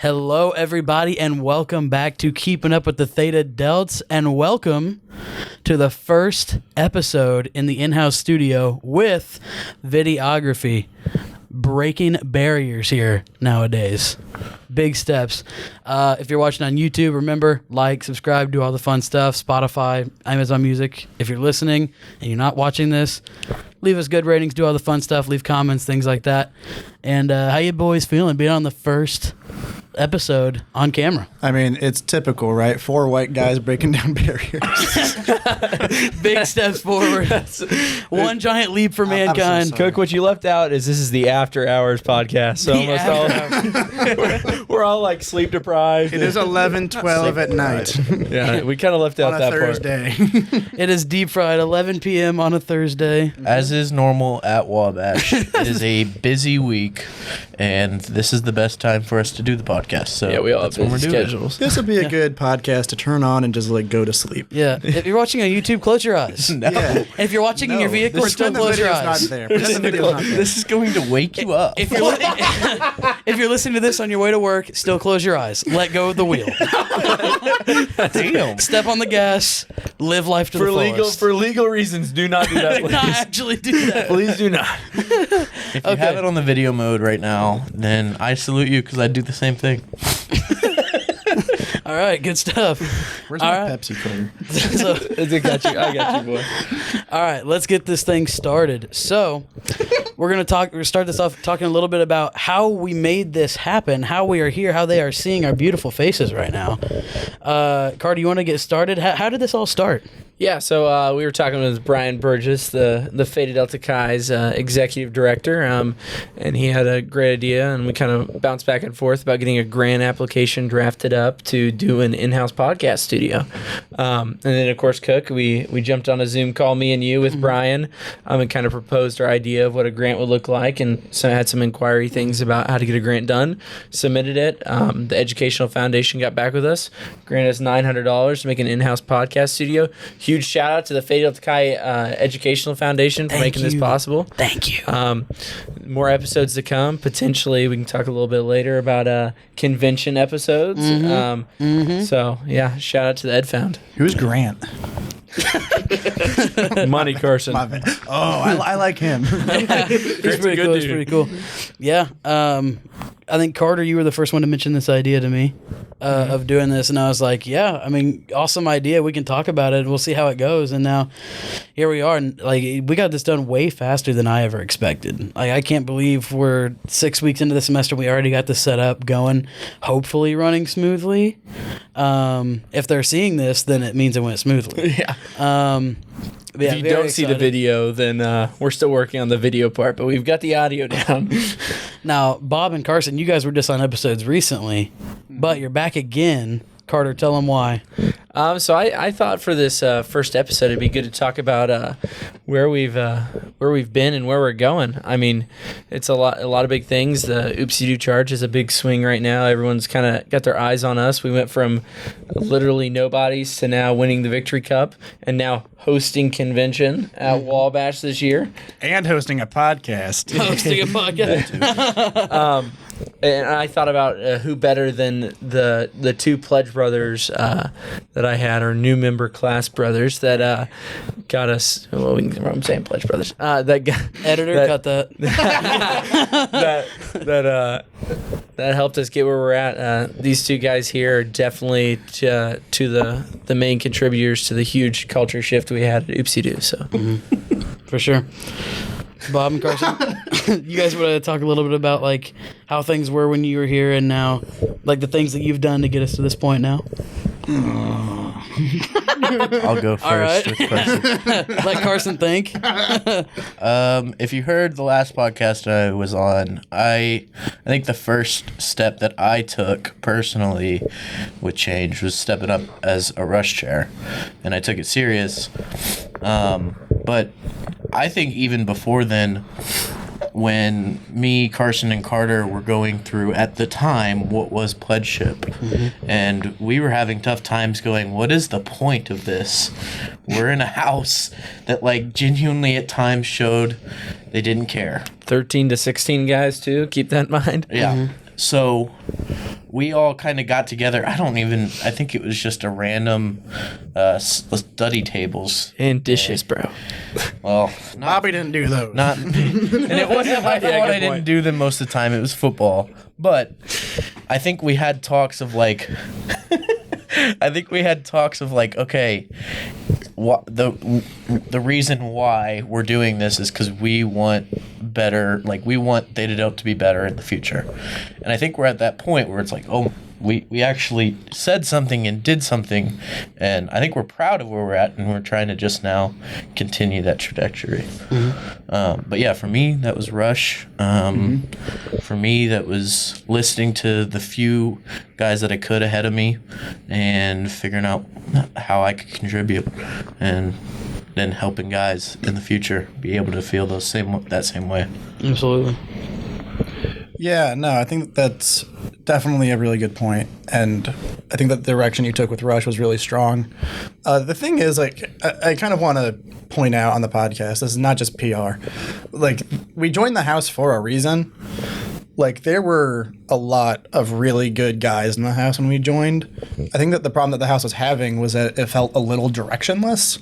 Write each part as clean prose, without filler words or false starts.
Hello, everybody, and welcome back to Keeping Up with the Theta Delts, and welcome to the first episode in the in-house studio with videography. Breaking barriers here nowadays. Big steps. If you're watching on YouTube, remember, like, subscribe, do all the fun stuff. Spotify, Amazon Music. If you're listening and you're not watching this, leave us good ratings, do all the fun stuff, leave comments, things like that. And how you boys feeling being on the first episode on camera? I mean, it's typical, right? 4 white guys breaking down barriers. Big steps forward. One giant leap for mankind. Cook, what you left out is this is the After Hours podcast. So we're all like sleep deprived. It is 11:12 at night. Yeah, we kind of left out on a that Thursday. It is deep fried, 11 p.m. on a Thursday. As is normal at Wabash, it is a busy week, and this is the best time for us to do the podcast. So yeah, we all have that's when we're busy doing it. schedules. This would be a good podcast to turn on and just like go to sleep. Yeah. If you're watching on YouTube, close your eyes. No. Yeah. And if you're watching in your vehicle, This is still when the close your video's eyes. not there. Pretend the video's not there. This is going to wake you up. If you're listening to this on your way to work, still close your eyes. Let go of the wheel. Damn. Step on the gas. Live life to the fullest. For legal reasons, do not do that, please. Not actually do that. Please do not. If you have it on the video mode right now, then I salute you because I do the same thing. All right, good stuff. Where's All my right. Pepsi cutter? So, I got you, boy. all right, let's get this thing started. So, we're gonna start this off talking a little bit about how we made this happen, how we are here, how they are seeing our beautiful faces right now. Carter, you want to get started? How did this all start? Yeah, so we were talking with Brian Burgess, the Theta Delta Chi's executive director, and he had a great idea, and we kind of bounced back and forth about getting a grant application drafted up to do an in-house podcast studio. And then, of course, Cook, we jumped on a Zoom call, me and you, with Brian, and kind of proposed our idea of what a grant would look like, and so I had some inquiry things about how to get a grant done, submitted it. The Educational Foundation got back with us, granted us $900 to make an in-house podcast studio. Huge shout out to the Theta Delta Chi Educational Foundation for making this possible. Thank you. More episodes to come. Potentially, we can talk a little bit later about convention episodes. So, yeah, shout out to the Ed Found. Who's Grant? Money Carson. My bad. Oh, I like him. It's pretty cool. It's pretty cool. Yeah. I think, Carter, you were the first one to mention this idea to me of doing this. And I was like, yeah, I mean, awesome idea. We can talk about it. We'll see how it goes. And now here we are. And like, we got this done way faster than I ever expected. Like, I can't believe we're 6 weeks into the semester. We already got this set up going, hopefully running smoothly. If they're seeing this, then it means it went smoothly. Yeah. Yeah, If you don't see the video, then we're still working on the video part, but we've got the audio down. Now, Bob and Carson, you guys were just on episodes recently, but you're back again. Carter, tell them why. So I thought for this first episode, it'd be good to talk about where we've been and where we're going. I mean, it's a lot of big things. The Oopsie Doo Charge is a big swing right now. Everyone's kind of got their eyes on us. We went from literally nobodies to now winning the Victory Cup and now hosting convention at Wabash this year. And hosting a podcast. Hosting a podcast. And I thought about who better than the two pledge brothers that I had, or new member class brothers that got us. Well, I'm saying pledge brothers. That got, Editor, cut that. that helped us get where we're at. These two guys here are definitely to the main contributors to the huge culture shift we had at Oopsie Doo. So For sure. Bob and Carson, you guys want to talk a little bit about like how things were when you were here and now, like the things that you've done to get us to this point now? I'll go first. All right. With questions. Let Carson think. If you heard the last podcast I was on, I think the first step that I took personally with change was stepping up as a rush chair, and I took it serious. But I think even before then, when me, Carson, and Carter were going through, at the time, what was pledgeship. And we were having tough times going, what is the point of this? We're in a house that, like, genuinely at times showed they didn't care. 13 to 16 guys, too. Keep that in mind. Yeah. So we all kind of got together. I think it was just a random study tables. And dishes, bro. Well, Bobby didn't do those. not, and it wasn't my fault. I didn't do them most of the time. It was football, but I think we had talks of like, okay, the reason why we're doing this is because we want better, like we want Theta Delta to be better in the future, and I think we're at that point where it's like, oh, we actually said something and did something, and I think we're proud of where we're at, and we're trying to just now continue that trajectory. But yeah, for me that was Rush. For me that was listening to the few guys that I could ahead of me and figuring out how I could contribute, and then helping guys in the future be able to feel that same way. Absolutely. Yeah, no, I think that's definitely a really good point, and I think that the direction you took with Rush was really strong. The thing is, like, I kind of want to point out on the podcast, this is not just PR. Like, we joined the house for a reason. Like, there were a lot of really good guys in the house when we joined. I think that the problem that the house was having was that it felt a little directionless.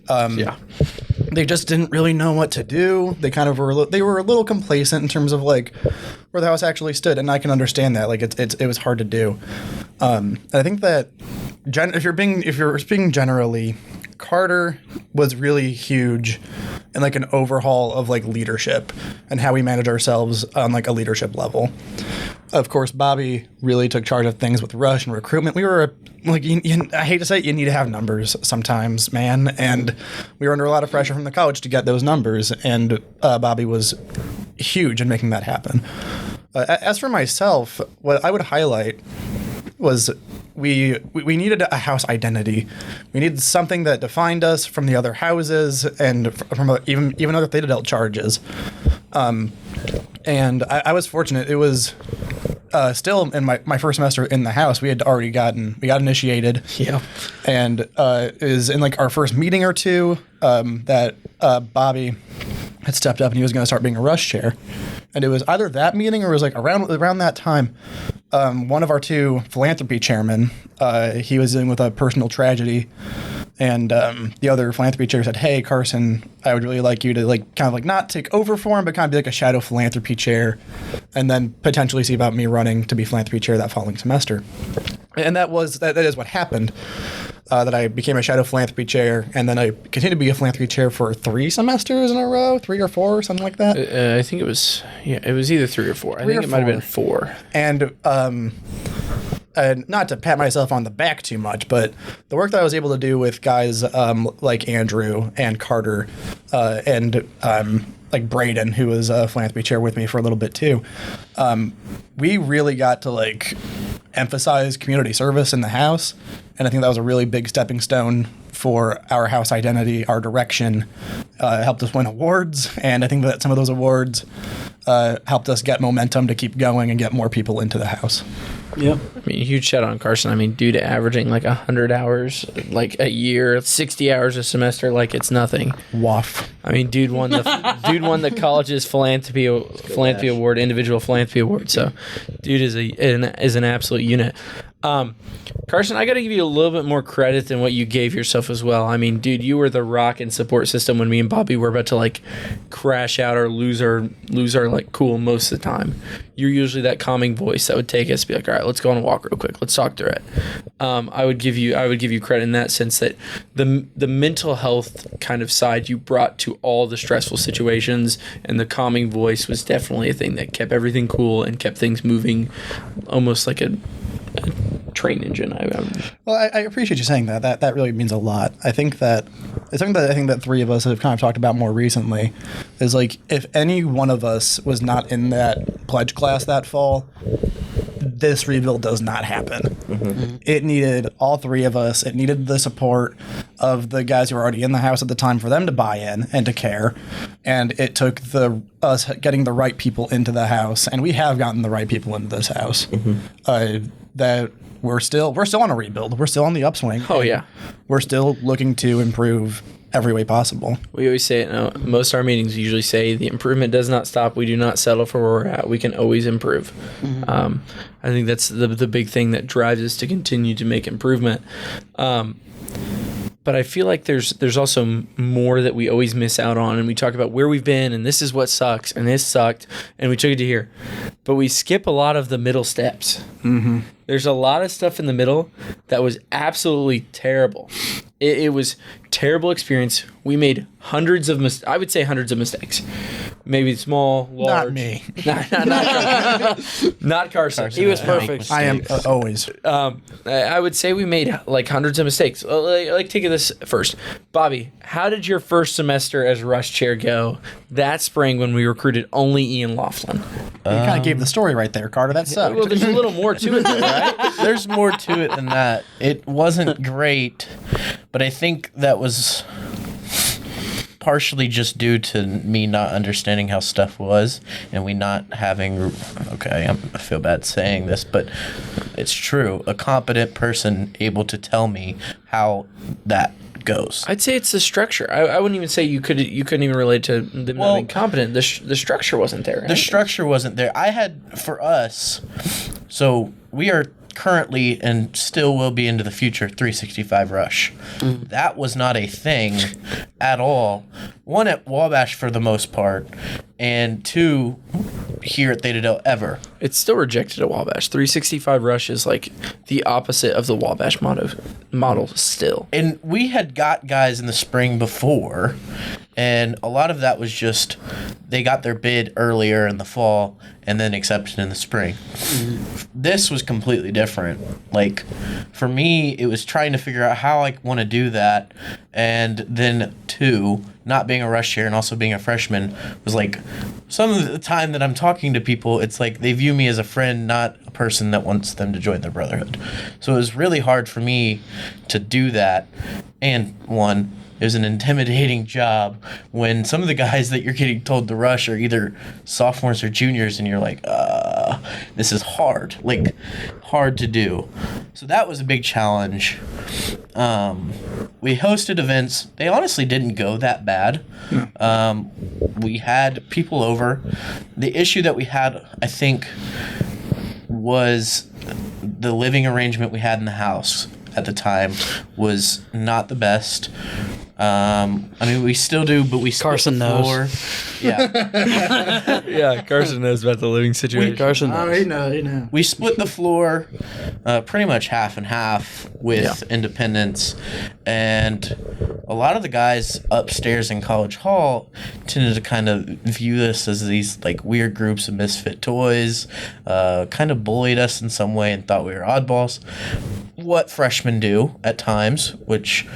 Yeah. They just didn't really know what to do. They kind of were a little complacent in terms of like where the house actually stood, and I can understand that. Like it was hard to do. I think that if you're speaking generally, Carter was really huge in like an overhaul of like leadership and how we manage ourselves on like a leadership level. Of course, Bobby really took charge of things with Rush and recruitment. We were like, I hate to say it, you need to have numbers sometimes, man. And we were under a lot of pressure from the college to get those numbers. And Bobby was huge in making that happen. As for myself, what I would highlight was we needed a house identity. We needed something that defined us from the other houses and from even other Theta Delta charges. And I was fortunate. It was still in my first semester in the house. We got initiated. Yeah. And it was in like our first meeting or two that Bobby had stepped up and he was going to start being a Rush chair. And it was either that meeting or it was like around that time. One of our two philanthropy chairmen, he was dealing with a personal tragedy, and the other philanthropy chair said, "Hey, Carson, I would really like you to like kind of like not take over for him, but kind of be like a shadow philanthropy chair, and then potentially see about me running to be philanthropy chair that following semester." And that is what happened. That I became a shadow philanthropy chair, and then I continued to be a philanthropy chair for 3 semesters in a row, 3 or 4, something like that. I think it was either 3 or 4. I think it might have been 4. And not to pat myself on the back too much, but the work that I was able to do with guys like Andrew and Carter and like Braden, who was a philanthropy chair with me for a little bit too, we really got to like emphasize community service in the house. And I think that was a really big stepping stone for our house identity, our direction. Helped us win awards, and I think that some of those awards helped us get momentum to keep going and get more people into the house. Yep. I mean, huge shout out on Carson. I mean, dude averaging like 100 hours like a year, 60 hours a semester, like it's nothing. Waff. I mean, dude won the college's philanthropy award, individual philanthropy award. So, dude is an absolute unit. Carson, I got to give you a little bit more credit than what you gave yourself as well. I mean, dude, you were the rock and support system when me and Bobby were about to like crash out or lose our like cool most of the time. You're usually that calming voice that would take us, be like, all right, let's go on a walk real quick. Let's talk through it. I would give you credit in that sense that the mental health kind of side you brought to all the stressful situations, and the calming voice was definitely a thing that kept everything cool and kept things moving, almost like a train engine. Well, I appreciate you saying that. That really means a lot. I think that it's something that I think that 3 of us have kind of talked about more recently. Is like if any one of us was not in that pledge class that fall, this rebuild does not happen. Mm-hmm. It needed all 3 of us. It needed the support of the guys who were already in the house at the time for them to buy in and to care. And it took us getting the right people into the house, and we have gotten the right people into this house. Mm-hmm. That we're still on a rebuild. We're still on the upswing. Oh, yeah. We're still looking to improve every way possible. We always say it in most of our meetings. We usually say the improvement does not stop. We do not settle for where we're at. We can always improve. I think that's the big thing that drives us to continue to make improvement. But I feel like there's also more that we always miss out on, and we talk about where we've been, and this is what sucks, and this sucked, and we took it to here. But we skip a lot of the middle steps. Mm-hmm. There's a lot of stuff in the middle that was absolutely terrible. It was terrible experience. We made hundreds of mistakes. Maybe small, large. Not me. Not Carson. He was perfect. I am always. I would say we made like hundreds of mistakes. Like take this first. Bobby, how did your first semester as rush chair go that spring when we recruited only Ian Laughlin? You kind of gave the story right there, Carter. That sucked. Well, there's a little more to it, though, right? There's more to it than that. It wasn't great, but I think that was partially just due to me not understanding how stuff was and we not having, I feel bad saying this, but it's true, a competent person able to tell me how that goes. I'd say it's the structure. I wouldn't even say you couldn't even relate to them not being competent. The structure wasn't there. Right? The structure wasn't there. I had, for us, so we are currently and still will be into the future 365 rush. That was not a thing at all. One, at Wabash for the most part, and two, here at Theta Del ever. It's still rejected at Wabash. 365 rush is like the opposite of the Wabash model still. And we had got guys in the spring before, and a lot of that was just they got their bid earlier in the fall and then accepted in the spring. This was completely different. Like, for me, it was trying to figure out how I want to do that. And then, two, not being a rush chair and also being a freshman was like, some of the time that I'm talking to people, it's like they view me as a friend, not a person that wants them to join their brotherhood. So it was really hard for me to do that. And one, it was an intimidating job when some of the guys that you're getting told to rush are either sophomores or juniors, and you're like, this is hard, like hard to do. So that was a big challenge. We hosted events. They honestly didn't go that bad. We had people over. The issue that we had, I think, was the living arrangement we had in the house at the time was not the best. I mean, we still do, but we Carson knows. Yeah. Yeah, Carson knows about the living situation. Carson knows. He knows. We split the floor pretty much half and half with independents. And a lot of the guys upstairs in College Hall tended to kind of view us as these like weird groups of misfit toys, kind of bullied us in some way and thought we were oddballs. What freshmen do at times, which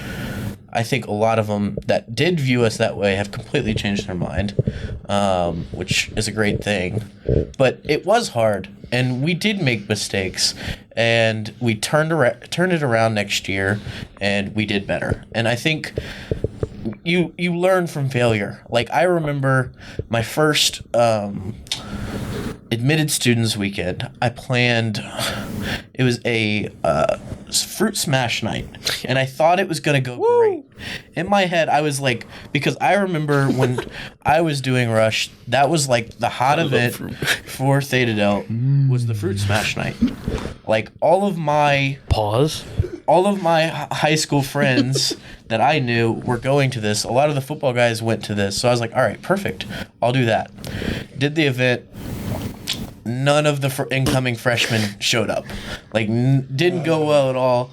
I think a lot of them that did view us that way have completely changed their mind, which is a great thing. But it was hard, and we did make mistakes, and we turned it around next year, and we did better. And I think you learn from failure. Like, I remember my first admitted students weekend. I planned, it was a fruit smash night, and I thought it was going to go great. In my head, I was like, because I remember when I was doing Rush, that was like the hot event for Theta Del was the fruit smash night. Like, all of my high school friends that I knew were going to this. A lot of the football guys went to this. So I was like, all right, perfect. I'll do that. Did the event. None of the incoming freshmen showed up. Like, didn't go well at all.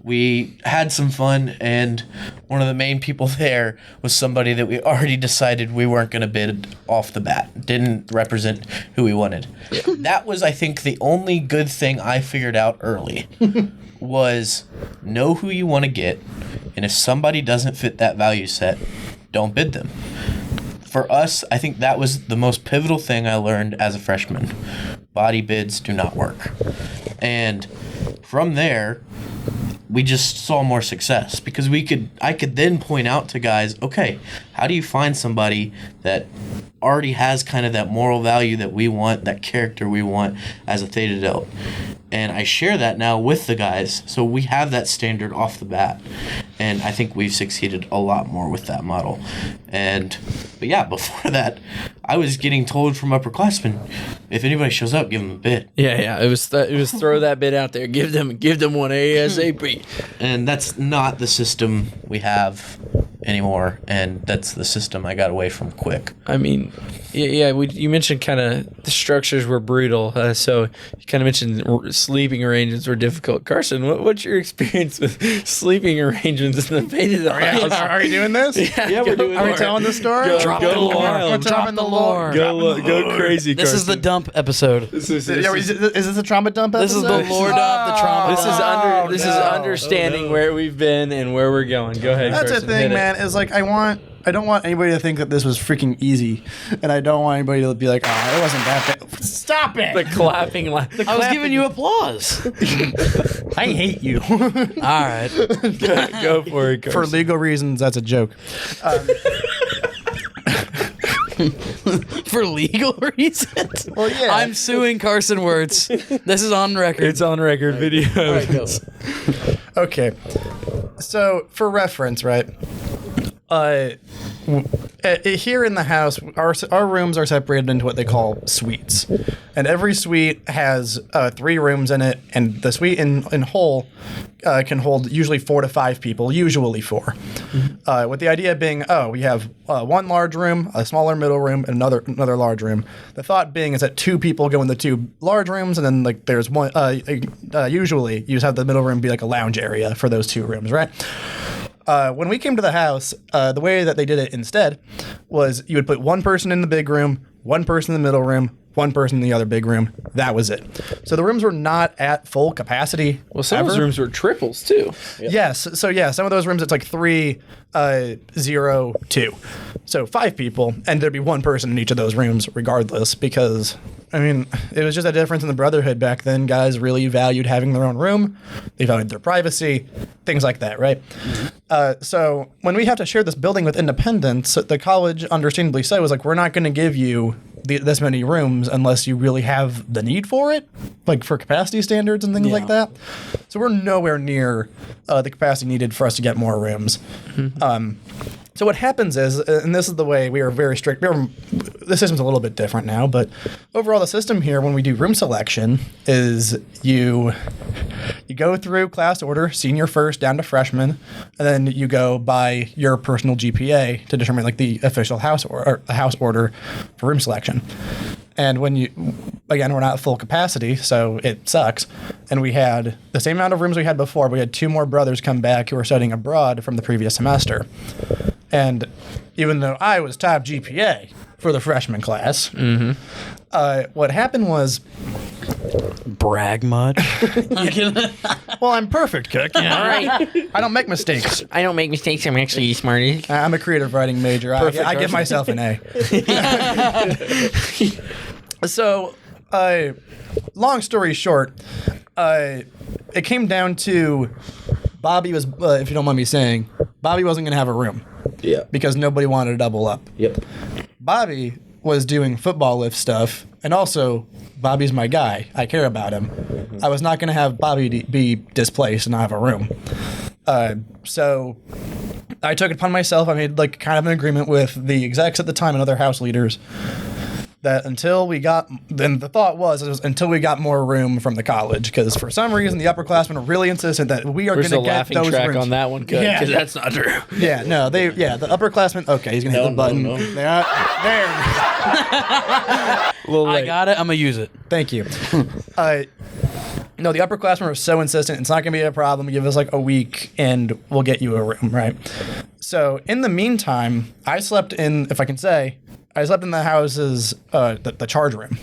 We had some fun, and one of the main people there was somebody that we already decided we weren't going to bid off the bat. Didn't represent who we wanted. That was, I think, the only good thing I figured out early was know who you want to get, and if somebody doesn't fit that value set, don't bid them. For us, I think that was the most pivotal thing I learned as a freshman. Body bids do not work. And from there, we just saw more success because I could then point out to guys, okay, how do you find somebody that already has kind of that moral value that we want, that character we want as a Theta Delt? And I share that now with the guys, so we have that standard off the bat. And I think we've succeeded a lot more with that model. But yeah, before that, I was getting told from upperclassmen, if anybody shows up, give them a bid. Yeah. It was throw that bit out there. Give them one ASAP. And that's not the system we have anymore, and that's the system I got away from quick. I mean, you mentioned kind of the structures were brutal. So you kind of mentioned sleeping arrangements were difficult. Carson, what's your experience with sleeping arrangements in the Faded house? Are you doing this? Yeah, we're doing. Are we telling the story? Drop the lore. wild. We're dropping the lore. Go crazy. This is the dump episode. Is this a trauma dump episode? This is the lore dump, the trauma This is dump. this is understanding where we've been and where we're going. Go ahead. That's the Carson, thing, hit it. man. Is like I don't want anybody to think that this was freaking easy, and I don't want anybody to be like, "Oh, it wasn't that bad." Stop it! The clapping. I was giving you applause. I hate you. All right. Go for it, Carson. For legal reasons, that's a joke. For legal reasons. Well, yeah. I'm suing Carson Wirtz. This is on record. It's on record video. Okay. So, for reference, right? Here in the house, our rooms are separated into what they call suites, and every suite has 3 rooms in it, and the suite in whole can hold usually 4 to 5 people, usually 4. With the idea being, we have one large room, a smaller middle room, and another large room. The thought being is that 2 people go in the 2 large rooms, and then like there's one. Usually, you just have the middle room be like a lounge area for those 2 rooms, right? When we came to the house, the way that they did it instead was you would put one person in the big room, one person in the middle room, one person in the other big room. That was it. So the rooms were not at full capacity. Well, some of those rooms were triples too. Yes. So yeah, some of those rooms it's like 3, 0, 2. So 5 people, and there'd be one person in each of those rooms regardless, because I mean, it was just a difference in the brotherhood back then. Guys really valued having their own room. They valued their privacy, things like that, right? So when we have to share this building with independents, the college, understandably so, was like, we're not going to give you this many rooms unless you really have the need for it, like for capacity standards and things like that. So we're nowhere near the capacity needed for us to get more rooms. So what happens is, and this is the way we are very strict. The system's a little bit different now, but overall the system here, when we do room selection, is you go through class order, senior first down to freshman, and then you go by your personal GPA to determine like the official house order for room selection. And when we're not at full capacity, so it sucks. And we had the same amount of rooms we had before, but we had 2 more brothers come back who were studying abroad from the previous semester. And even though I was top GPA for the freshman class, what happened was... Brag much? Well, I'm perfect, Cook. You know? All right. I don't make mistakes. I don't make mistakes. I'm actually the smartest. I'm a creative writing major. I give myself an A. So, long story short, it came down to Bobby was, if you don't mind me saying, Bobby wasn't going to have a room. Yeah. Because nobody wanted to double up. Yep. Bobby was doing football lift stuff, and also Bobby's my guy. I care about him. I was not going to have Bobby be displaced and not have a room. So I took it upon myself. I made like kind of an agreement with the execs at the time and other house leaders that until we got more room from the college, because for some reason the upperclassmen are really insistent that we are going to get laughing those track rooms. on that one, because Yeah. that's not true. Yeah, no, the upperclassmen. Okay, he's gonna hit the button. no. There. I got it. I'm going to use it. Thank you. No, the upperclassmen were so insistent. It's not going to be a problem. Give us like a week and we'll get you a room, right? So in the meantime, I slept in the house's, the charge room.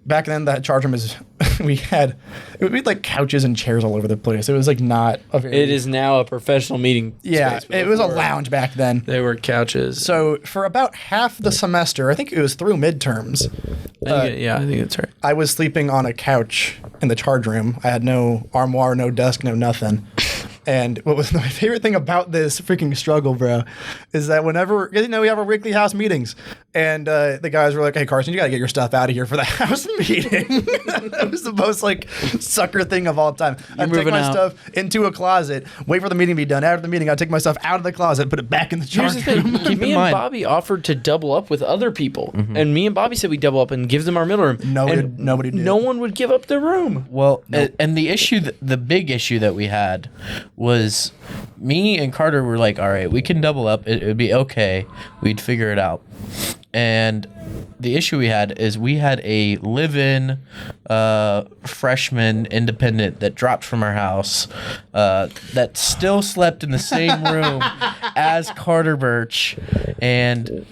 Back then, that charge room we had like couches and chairs all over the place. It was like not a very... It is now a professional meeting Yeah, space. it was a Before, lounge back then. They were couches. So for about half the semester, I think it was through midterms, I think that's right. I was sleeping on a couch in the charge room. I had no armoire, no desk, no nothing. And what was my favorite thing about this freaking struggle, bro, is that whenever, we have our weekly house meetings, and the guys were like, hey, Carson, you got to get your stuff out of here for the house meeting. That was the most, like, sucker thing of all time. I'd take my stuff into a closet, wait for the meeting to be done. After the meeting, I'd take my stuff out of the closet, put it back in the charge Here's the room. thing. Me and mind- Bobby offered to double up with other people, and me and Bobby said we double up and give them our middle room. Nobody did. No one would give up their room. Well, and the issue, the big issue that we had was me and Carter were like, all right, we can double up. It would be okay. We'd figure it out. And the issue we had is we had a live-in freshman independent that dropped from our house that still slept in the same room as Carter Birch and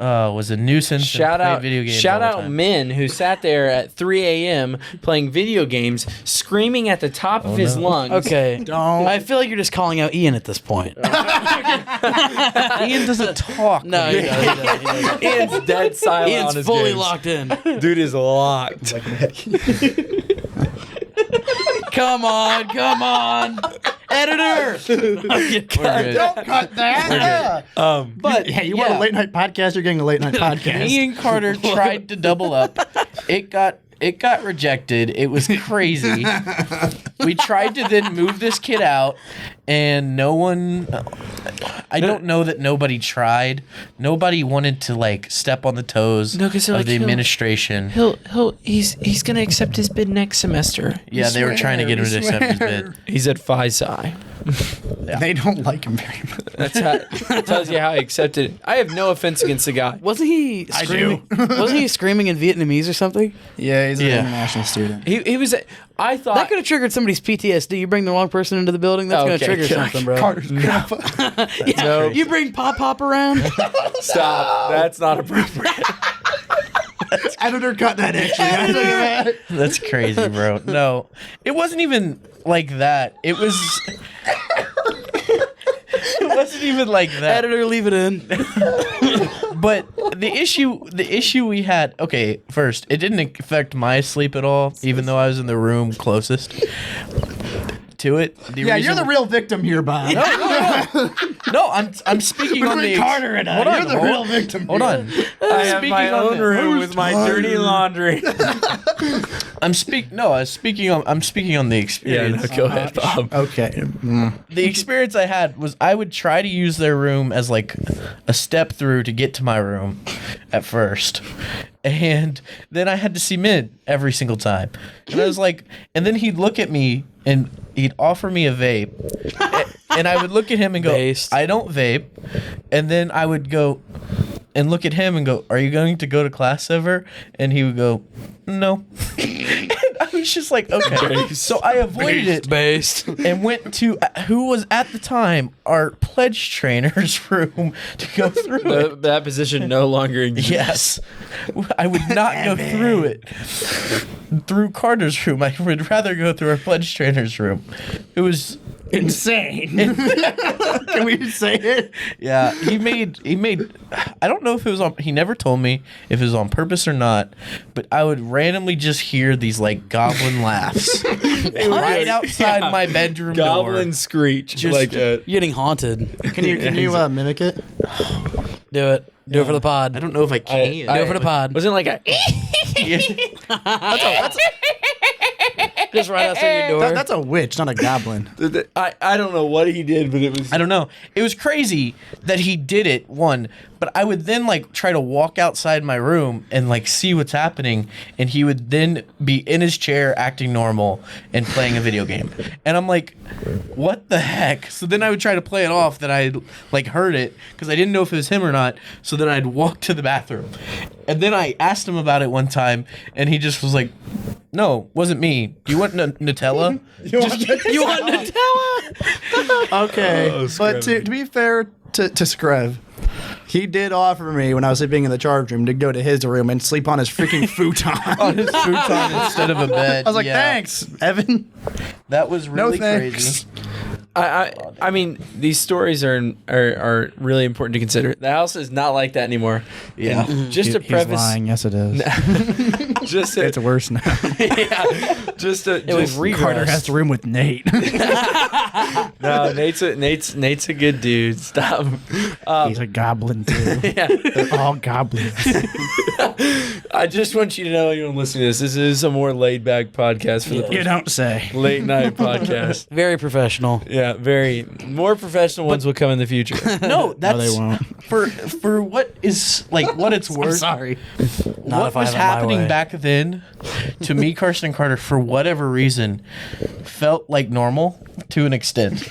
was a nuisance. Shout and out, played video games shout all the out time. Min who sat there at 3 a.m. playing video games, screaming at the top of his lungs. Okay. Don't. I feel like you're just calling out Ian at this point. Ian doesn't talk. No, he does. Ian's dead silent on Ian's his fully games. locked in. Dude is locked. Come on. Editor. We're good. Don't cut that. But Hey, you want a late night podcast? You're getting a late night podcast. Me and Carter tried to double up. It got rejected. It was crazy. We tried to then move this kid out, and no one. I don't know that nobody tried. Nobody wanted to like step on the toes No, 'cause they're of like, the he'll- administration. He's gonna accept his bid next semester. Yeah, they were trying to get him to accept his bid. He's at Phi Psi. They don't like him very much. That tells you how he accepted it. I have no offense against the guy. Wasn't he screaming? Wasn't he screaming in Vietnamese or something? Yeah, he's an Yeah. international student. He was. I thought That could have triggered somebody's PTSD. You bring the wrong person into the building, that's going to Okay, trigger something, bro. Carter's grandpa. Yeah, No. you bring Pop around. stop. That's not appropriate. Editor, cut that actually. That's crazy, bro. No, it wasn't even like that. It was. It wasn't even like that. Editor, leave it in. But the issue we had. Okay, first, it didn't affect my sleep at all, even though I was in the room closest to it. Yeah, you're the real victim here, Bob. No, I'm speaking on the Carter and I. Hold on, You're the real victim. Hold on. I have Speaking my on own the- room with my dirty laundry. I'm speaking on the experience. go ahead, Bob. Okay. The experience I had was I would try to use their room as like a step through to get to my room at first. And then I had to see Mid every single time. And I was like, and then he'd look at me and he'd offer me a vape. And I would look at him and go, Based. I don't vape. And then I would go and look at him and go, are you going to go to class ever? And he would go, no. And I was just like, okay. So I avoided it Based. and went to who was at the time our pledge trainer's room to go through it. That position no longer exists. Yes, I would not go through it. Through Carter's room, I would rather go through our pledge trainer's room. It was Insane. Can we say it? yeah. He made. I don't know if it was on. He never told me if it was on purpose or not. But I would randomly just hear these like goblin laughs right outside my bedroom Goblin door. screech. Just- like You're getting haunted. Can you mimic it? Do it. Do it for the pod. I don't know if I can. Do it for the pod. Wasn't it like a Just right outside your door. That's a witch, not a goblin. I don't know what he did, but it was I don't know. It was crazy that he did it, one, but I would then like try to walk outside my room and like see what's happening, and he would then be in his chair acting normal and playing a video game. And I'm like, what the heck? So then I would try to play it off that I like heard it because I didn't know if it was him or not. So then I'd walk to the bathroom. And then I asked him about it one time, and he just was like, no, wasn't me. Do you want Nutella? You want Nutella? Okay, but to be fair to Screv, he did offer me when I was sleeping in the charge room to go to his room and sleep on his freaking futon. On his futon instead of a bed. I was like, Yeah. thanks, Evan. That was No really thanks. crazy. I mean, these stories are really important to consider. The house is not like that anymore. Yeah. Just to preface, Yes, it is. just It's worse now. just It was Carter has to room with Nate. no. Nate's a good dude. Stop. He's a goblin too. Yeah. They're all goblins. I just want you to know, anyone listening to this, this is a more laid back podcast for the You don't say. late night podcast. Very professional. Yeah, very more professional ones will come in the future. No, that's they won't. for what is like what it's I'm worth. sorry. Not What if I was have it my happening way. back then to me, Carson and Carter, for whatever reason, felt like normal to an extent.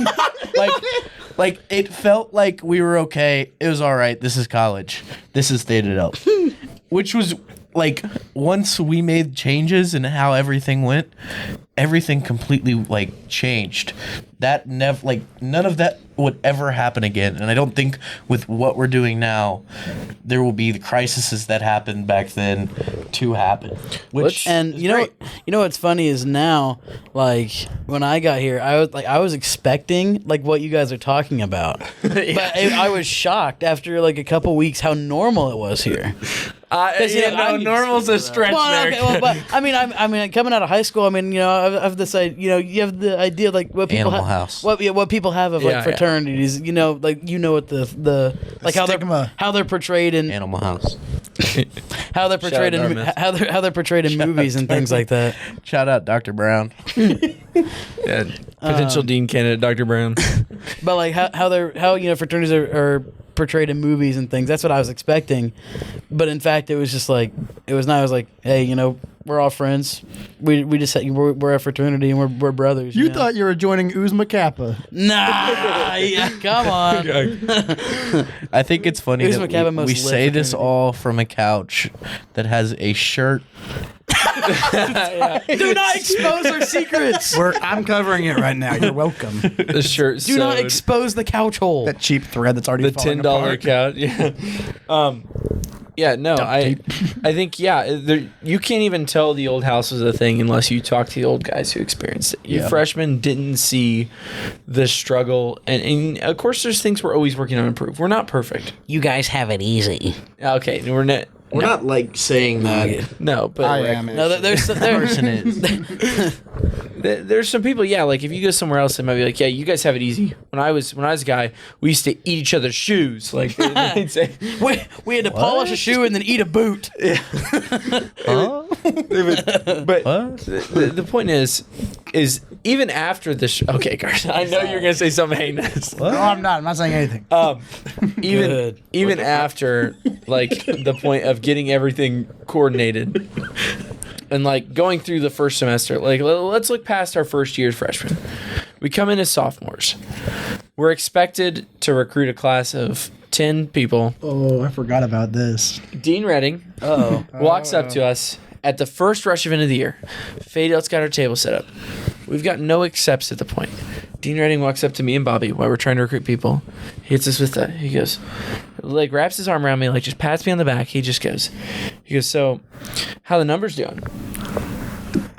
like it felt like we were okay. It was all right. This is college. This is Theta Delta. Which was like once we made changes in how everything went, everything completely like changed. That never none of that would ever happen again. And I don't think with what we're doing now, there will be the crises that happened back then to happen. Which And you know what's funny is now, like when I got here, I was expecting like what you guys are talking about, but I was shocked after like a couple weeks how normal it was here. Normal's a stretch Well, there. okay, well, but I mean, coming out of high school, I mean, you know, I have this, you have the idea like what people Animal House. what people have of like Yeah, yeah. fraternities, you know, like what the like stigma. how they're portrayed in Animal House. how they're portrayed Shout out in Dartmouth. how they're portrayed in movies and things like that. Shout out Dr. Brown. Yeah, potential dean candidate, Dr. Brown. But like how you know fraternities are portrayed in movies and things. That's what I was expecting, but in fact, it was just like it was not. I was like, hey, you know, we're all friends. We just we're a fraternity and we're brothers. You know? thought you were joining Uzma Kappa. Nah, yeah, come on. I think it's funny Who's that Macaba we most lit say this fraternity? all from a couch that has a shirt. Do not expose our secrets. I'm covering it right now. You're welcome. The shirt. Do not sewed. expose the couch hole. That cheap thread that's already The falling $10 apart. couch. Yeah. Yeah. No. I think you can't even tell the old house was a thing unless you talk to the old guys who experienced it. You Yeah. freshmen didn't see the struggle, and of course, there's things we're always working on to improve. We're not perfect. You guys have it easy. Okay, we're not. We're not like saying that. No, but I we're am. No, there's Person is. There's some people, yeah, like if you go somewhere else, they might be like, yeah, you guys have it easy. When I was a guy, we used to eat each other's shoes. Like they'd say, we had to polish a shoe and then eat a boot. Huh? but What? the point is even after the okay, Carson, I know you're gonna say something heinous. No, I'm not. I'm not saying anything. Good. Even after like the point of getting everything coordinated and like going through the first semester, like let's look past our first year as freshmen. We come in as sophomores. We're expected to recruit a class of 10 people. Oh, I forgot about this. Dean Redding walks up to us at the first rush event of the year. Fade Out's got our table set up. We've got no accepts at the point. Dean Redding walks up to me and Bobby while we're trying to recruit people. He hits us with that. He goes, like, wraps his arm around me, like, just pats me on the back. He goes, so, how the numbers doing?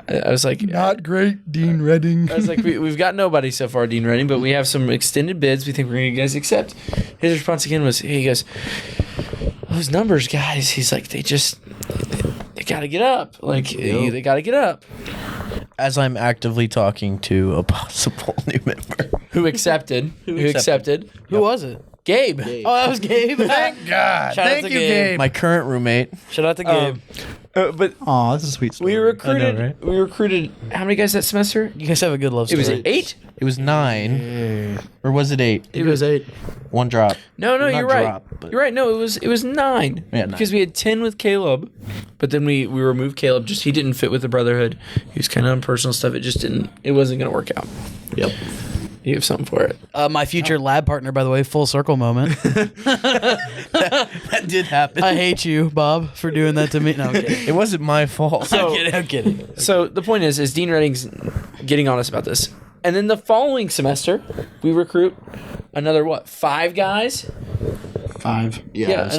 I was like, Not great, Dean Redding. I was like, we've got nobody so far, Dean Redding, but we have some extended bids. We think we're going to get guys accept. His response again was, he goes, those numbers, guys. He's like, they got to get up. Like, they got to get up. As I'm actively talking to a possible new member. Who accepted? Who accepted? Who was it? Gabe. Oh, that was Gabe. Thank God. Shout out Thank to you, Gabe. Gabe. My current roommate. Shout out to Gabe. But Aw, that's a sweet story. we recruited. I know, right? We recruited. How many guys that semester? You guys have a good love It story. was 8. It was 9. Or was it 8? It was 8. One drop. No, Not you're right. drop, but- You're right. No, it was 9. Yeah, 9. Because we had 10 with Caleb, but then we removed Caleb. Just he didn't fit with the brotherhood. He was kind of on personal stuff. It just didn't. It wasn't gonna work out. Yep. You have something for it. My future lab partner, by the way, full circle moment. That did happen. I hate you, Bob, for doing that to me. No, I'm kidding. It wasn't my fault. I'm kidding. So the point is Dean Redding's getting on us about this. And then the following semester, we recruit another 5 guys? 5. Yeah,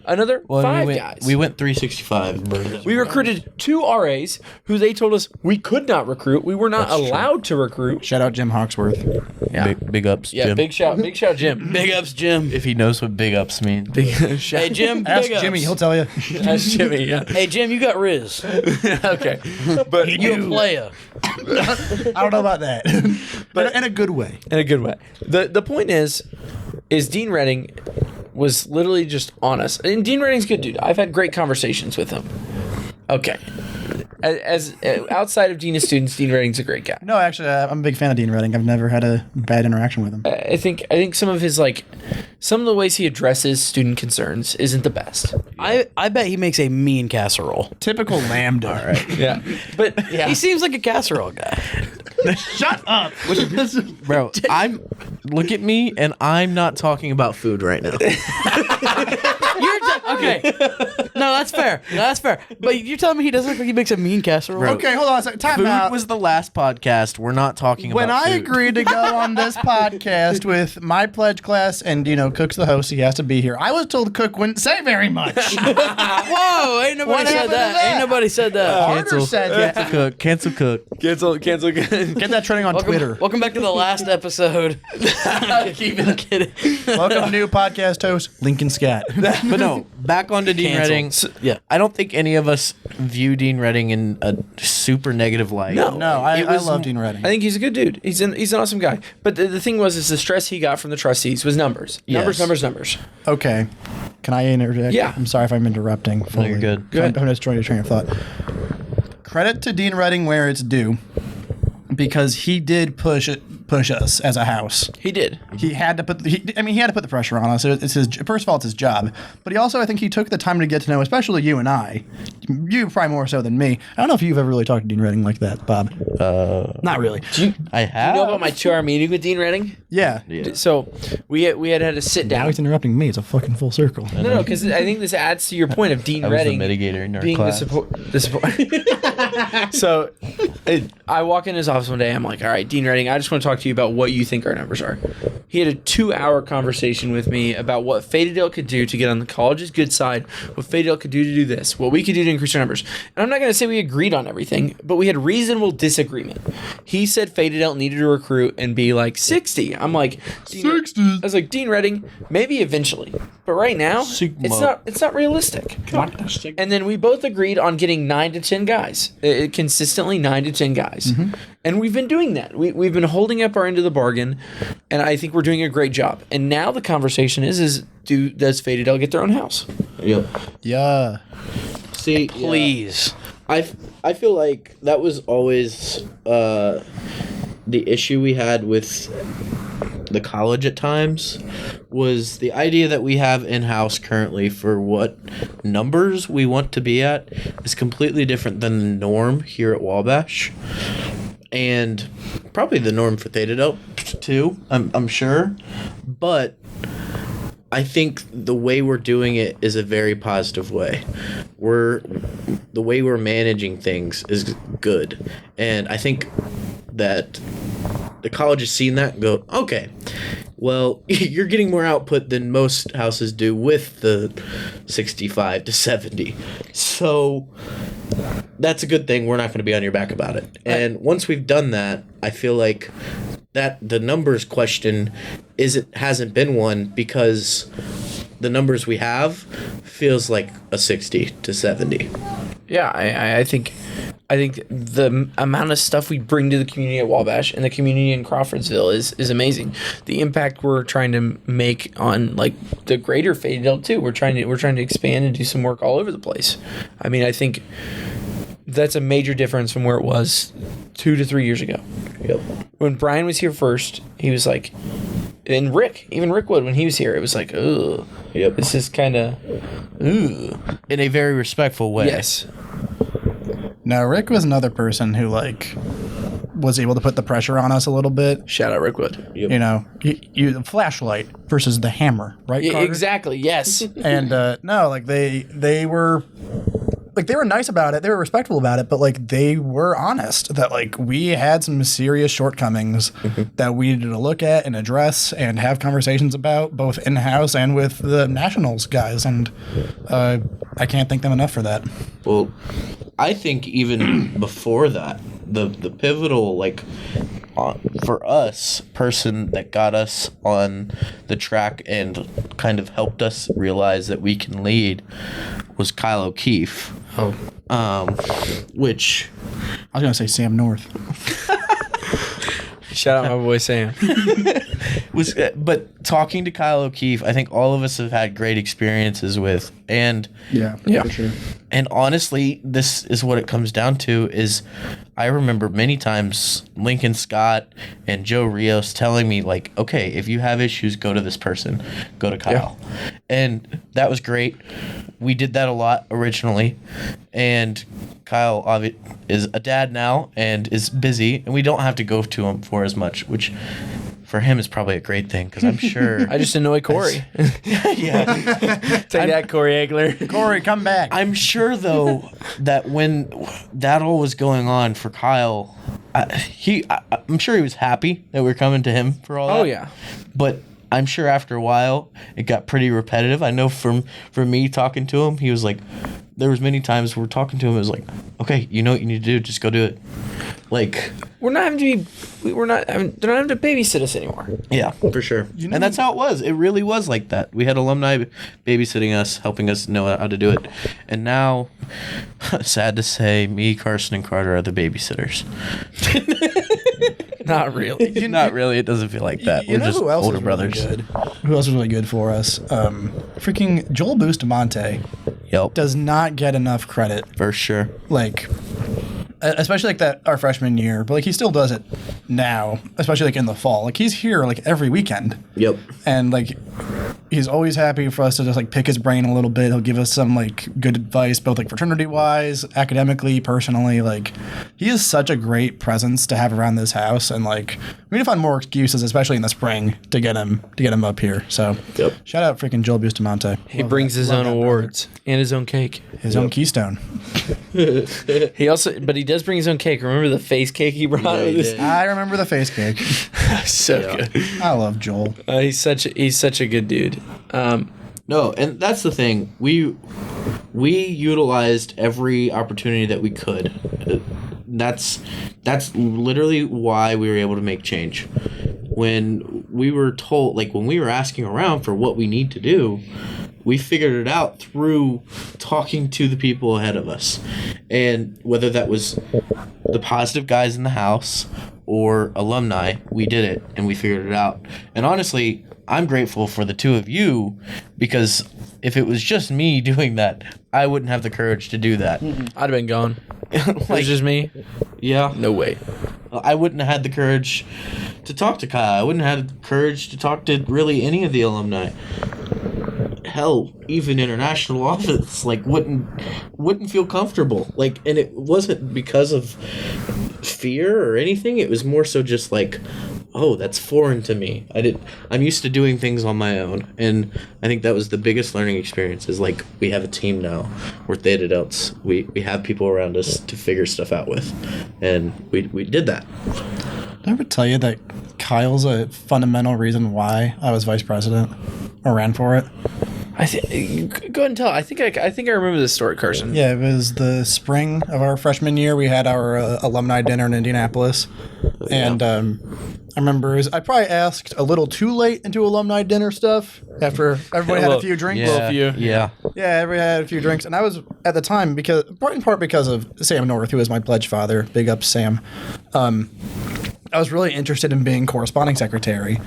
another Well, 5 we went, guys. We went 365. We recruited 2 RAs who they told us we could not recruit. We were not allowed to recruit. Shout out Jim Hawksworth. Yeah. Big ups, Yeah, Jim. big shout, Jim. Big ups, Jim. if he knows what big ups mean. Big shout. Hey, Jim. Ask Big ups. Jimmy, he'll tell you. That's Jimmy. Yeah. Hey, Jim, you got Riz. Okay, but You a player. I don't know about that. But in a good way. in a good way. The point is Dean Redding was literally just honest. And Dean Redding's a good dude. I've had great conversations with him. Okay. As outside of Dean of Students, Dean Redding's a great guy. No, actually, I'm a big fan of Dean Redding. I've never had a bad interaction with him. I think some of his some of the ways he addresses student concerns isn't the best. I bet he makes a mean casserole. Typical lambda. All right. Yeah, but He seems like a casserole guy. Shut up. Bro, look at me, and I'm not talking about food right now. Okay. No, that's fair. That's fair. But you're telling me he doesn't look like he makes a mean casserole? Bro. Okay, hold on a second. Time Food out. was the last podcast. We're not talking When about I food. agreed to go on this podcast with my pledge class and, Cook's the host, he has to be here. I was told Cook wouldn't say very much. Whoa! Ain't nobody What said happened to that. that? Ain't nobody said that. Carter said that. Cook. Cancel Cook. cancel. Get that trending on Twitter. Welcome back to the last episode. Keep it kidding. Welcome to new podcast host, Lincoln Scat. But no, back on to Dean Canceled. Redding. Yeah. I don't think any of us view Dean Redding in a super negative light. No, I It was- love Dean Redding. I think he's a good dude. He's an awesome guy. But the thing is the stress he got from the trustees was numbers. Yes. Numbers. Okay. Can I interject? Yeah. I'm sorry if I'm interrupting. Fully. you're good. Go ahead. I'm just trying to train of thought. Credit to Dean Redding where it's due, because he did push us as a house. He did. He had to put the pressure on us. It's his first of all, it's his job, but he also, I think, he took the time to get to know, especially you and I. You probably more so than me. I don't know if you've ever really talked to Dean Redding like that, Bob. Not really. I have. You know about my 2-hour meeting with Dean Redding? Yeah. So we had to sit Now down. he's interrupting me. It's a fucking full circle. No, because I think this adds to your point of Dean I was the Redding mitigator in our being class. the support. So I walk in his office one day. I'm like, all right, Dean Redding, I just want to talk to you about what you think our numbers are. He had a 2-hour conversation with me about what Fadedale could do to get on the college's good side, what Fadedale could do to do this, what we could do to increase our numbers. And I'm not going to say we agreed on everything, but we had reasonable disagreement. He said Fadedale needed to recruit and be like 60. I'm like, 60. I was like, Dean Redding, maybe eventually, but right now Sigma. it's not realistic. And then we both agreed on getting 9 to 10 guys, consistently 9 to 10 guys, and we've been doing that. We've been holding up our end of the bargain, and I think we're doing a great job. And now the conversation is does Fadedale get their own house? Yep. Yeah. See, Please. I feel like that was always the issue we had with the college at times, was the idea that we have in-house currently for what numbers we want to be at is completely different than the norm here at Wabash, and probably the norm for Theta Delta too, I'm sure, but I think the way we're doing it is a very positive way. The way we're managing things is good. And I think that the college has seen that and go, okay, well, you're getting more output than most houses do with the 65 to 70. So that's a good thing. We're not going to be on your back about it. And once we've done that, I feel like that the numbers question hasn't been one, because the numbers we have feels like a 60 to 70. Yeah, I think the amount of stuff we bring to the community at Wabash and the community in Crawfordsville is amazing. The impact we're trying to make on the greater Fadedale too. We're trying to expand and do some work all over the place. I mean, I think that's a major difference from where it was 2 to 3 years ago. Yep. When Brian was here first, he was like, and even Rick Wood, when he was here, it was like, ugh. Yep. This is kind of, ugh. In a very respectful way. Yes. No, Rick was another person who was able to put the pressure on us a little bit. Shout out Rick Wood. Yep. You the flashlight versus the hammer, right? Yeah, Carter? exactly. Yes. And they like they were nice about it, they were respectful about it, but like they were honest that like we had some serious shortcomings that we needed to look at and address and have conversations about, both in house and with the Nationals guys, and I can't thank them enough for that. Well, I think even before that, the pivotal, like, for us, person that got us on the track and kind of helped us realize that we can lead was Kyle O'Keefe. Which I was gonna say Sam North. Shout out my boy Sam. was, but talking to Kyle O'Keefe, I think all of us have had great experiences with, and Yeah, for sure. And honestly, this is what it comes down to is I remember many times Lincoln Scott and Joe Rios telling me, like, okay, if you have issues, go to this person, go to Kyle. And that was great. We did that a lot originally. And Kyle is a dad now and is busy, and we don't have to go to him for as much, which for him is probably a great thing, because I'm sure... I just annoy Corey. yeah. Take that, Corey Egler. Corey, come back. I'm sure, though, that when that all was going on for Kyle, I'm sure he was happy that we were coming to him for all that. Oh, yeah. But I'm sure after a while, it got pretty repetitive. I know from me talking to him, he was like, there was many times we're talking to him, it was like, okay, you know what you need to do, just go do it. Like... They're not having to babysit us anymore. Yeah, for sure. And that's how it was. It really was like that. We had alumni babysitting us, helping us know how to do it. And now, sad to say, me, Carson, and Carter are the babysitters. Not really. Not really. It doesn't feel like that. You We're know just who else older is brothers. Really good? Who else is really good for us? Freaking Joel Bustamante Yep. does not get enough credit. For sure. Like, especially like that our freshman year, but like he still does it now, especially like in the fall. Like he's here like every weekend. Yep. And like he's always happy for us to just like pick his brain a little bit. He'll give us some like good advice, both like fraternity wise, academically, personally. Like he is such a great presence to have around this house, and like we need to find more excuses, especially in the spring, to get him up here. So Yep. shout out freaking Joel Bustamante. He brings his own awards and his own cake. His own Keystone. But he does bring his own cake. Remember the face cake he brought? Yeah, he did. I remember the face cake. So Yeah. good. I love Joel. He's such a good dude. No, and that's the thing. We utilized every opportunity that we could. That's literally why we were able to make change. When we were told, like when we were asking around for what we need to do, we figured it out through talking to the people ahead of us. And whether that was the positive guys in the house or alumni, we did it and we figured it out. And honestly, I'm grateful for the two of you, because if it was just me doing that, I wouldn't have the courage to do that. I'd have been gone. It was just me. Yeah. No way. I wouldn't have had the courage to talk to Kyle. I wouldn't have had the courage to talk to really any of the alumni. Hell, even international office, like wouldn't feel comfortable. Like, and it wasn't because of fear or anything. It was more so just like, oh, that's foreign to me. I'm used to doing things on my own, and I think that was the biggest learning experience. Is like we have a team now. We're Theta Delts. We have people around us to figure stuff out with, and we did that. Did I ever tell you that Kyle's a fundamental reason why I was vice president or ran for it? Go ahead and tell. I think I remember this story, Carson. Yeah, it was the spring of our freshman year. We had our alumni dinner in Indianapolis, and I remember I probably asked a little too late into alumni dinner stuff after everybody had a few drinks. Yeah. Yeah, everybody had a few drinks, and I was at the time in part because of Sam North, who was my pledge father. Big up Sam. I was really interested in being corresponding secretary,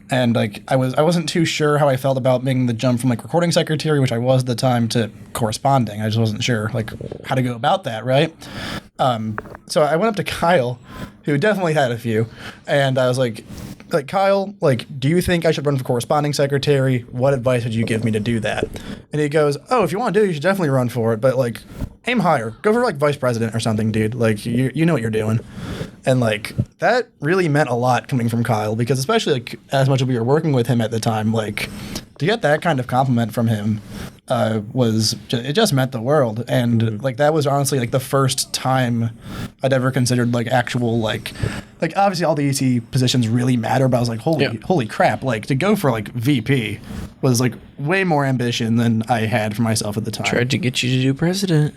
and like I wasn't too sure how I felt about making the jump from like recording secretary, which I was at the time, to corresponding. I just wasn't sure like how to go about that, right? So I went up to Kyle, who definitely had a few, and I was like Kyle, like, do you think I should run for corresponding secretary? What advice would you give me to do that? And he goes, oh, if you want to do it, you should definitely run for it, but like aim higher. Go for like vice president or something, dude. Like you know what you're doing. And like that really meant a lot coming from Kyle, because especially like as much as we were working with him at the time, like to get that kind of compliment from him it just meant the world, and like that was honestly like the first time I'd ever considered like actual like obviously all the EC positions really matter, but I was like holy crap, like to go for like VP was like way more ambition than I had for myself at the time. Tried to get you to do president.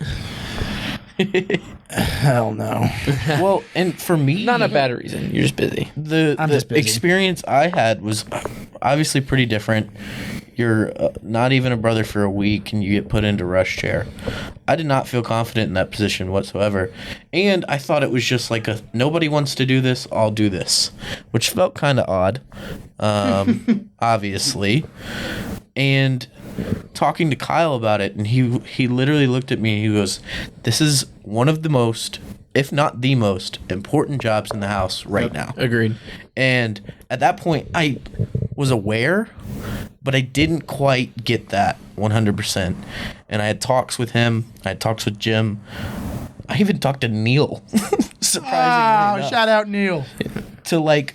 Hell no. Well, and for me, Not a bad reason. You're just busy. the just busy. experience I had was obviously pretty different. You're not even a brother for a week, and you get put into rush chair. I did not feel confident in that position whatsoever, and I thought it was just like nobody wants to do this, I'll do this, which felt kind of odd, obviously. And talking to Kyle about it, and he literally looked at me and he goes, "This is one of the most, if not the most, important jobs in the house right now." Agreed. And at that point, I was aware, but I didn't quite get that 100%. And I had talks with him. I had talks with Jim. I even talked to Neil. Surprisingly enough, Shout out Neil. to like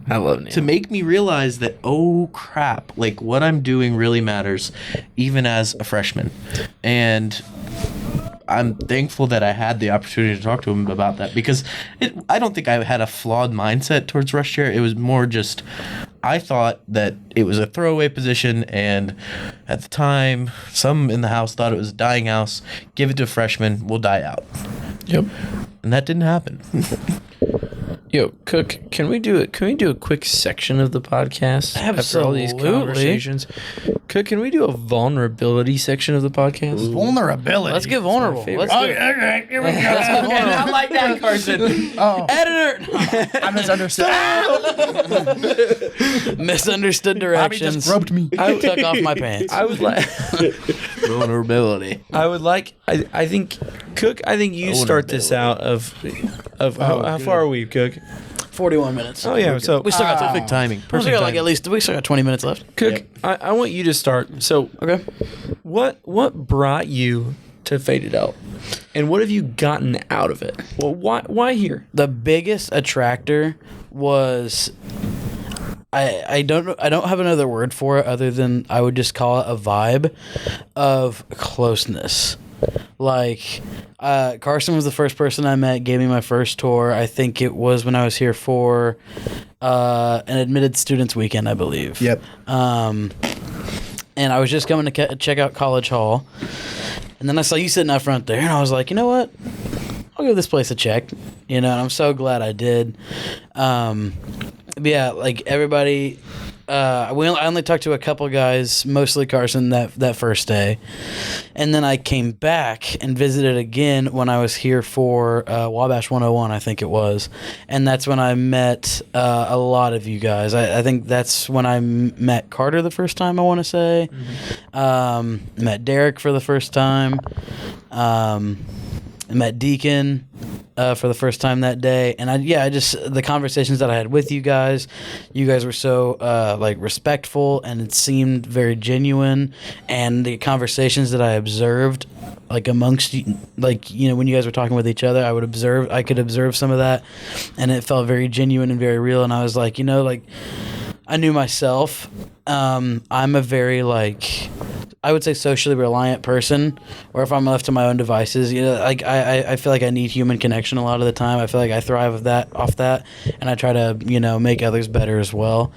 I love Neil. to make me realize that, oh crap, like what I'm doing really matters, even as a freshman. And I'm thankful that I had the opportunity to talk to him about that, because I don't think I had a flawed mindset towards rush chair. It was more just, I thought that it was a throwaway position, and at the time, some in the house thought it was a dying house. Give it to a freshman, we'll die out. Yep. And that didn't happen. Yo, Cook, can we do a quick section of the podcast after all these Absolutely. conversations? Cook, can we do a vulnerability section of the podcast? Vulnerability. Let's get vulnerable. favorite. Let's do it. Okay, here we go. Not like that, Carson. Editor. I misunderstood. Misunderstood Bobby just directions. groped me. I took off my pants. I would like. Vulnerability. I think, Cook. I think you start this out of how far are we, Cook? 41 minutes. Oh yeah, so we still got time. Perfect timing. We Perfect still got like timing. at least we still got 20 minutes left. Cook. I want you to start. So Okay. what brought you to Faded Out, and what have you gotten out of it? Well, why here? The biggest attractor was I don't know, I don't have another word for it other than I would just call it a vibe of closeness. Like Carson was the first person I met, gave me my first tour. I think it was when I was here for an admitted students weekend, I believe. Yep. And I was just coming to check out College Hall, and then I saw you sitting out front there, and I was like, you know what? I'll give this place a check. You know, and I'm so glad I did. But yeah, like everybody. I only talked to a couple guys, mostly Carson, that first day. And then I came back and visited again when I was here for Wabash 101, I think it was. And that's when I met a lot of you guys. I think that's when I met Carter the first time, I want to say. Met Derek for the first time. Met Deacon for the first time that day, and I just the conversations that I had with you guys were so like respectful, and it seemed very genuine, and the conversations that I observed like amongst you, like, you know, when you guys were talking with each other, I could observe some of that, and it felt very genuine and very real, and I was like, you know, like I knew myself. I'm a very like, I would say socially reliant person, or if I'm left to my own devices, you know, like I feel like I need human connection a lot of the time. I feel like I thrive off that, and I try to, you know, make others better as well.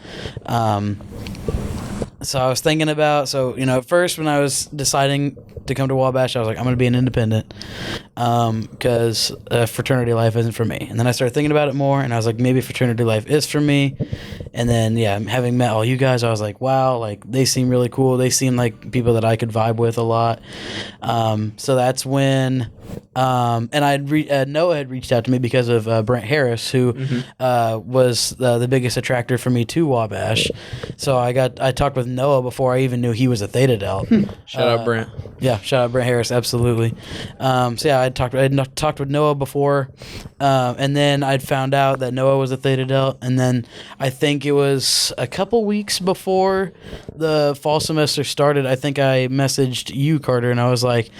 So I was thinking about, you know, at first when I was deciding to come to Wabash, I was like, I'm going to be an independent because fraternity life isn't for me. And then I started thinking about it more, and I was like, maybe fraternity life is for me. And then, yeah, having met all you guys, I was like, wow, like they seem really cool. They seem like people that I could vibe with a lot. So that's when, and Noah had reached out to me because of Brent Harris, who was the biggest attractor for me to Wabash. So I talked with Noah before I even knew he was a Theta Delt. Shout out Brent. Yeah, shout out Brent Harris, absolutely. So yeah, I had talked with Noah before, and then I'd found out that Noah was a Theta Delt, and then I think it was a couple weeks before the fall semester started, I think I messaged you, Carter, and I was like,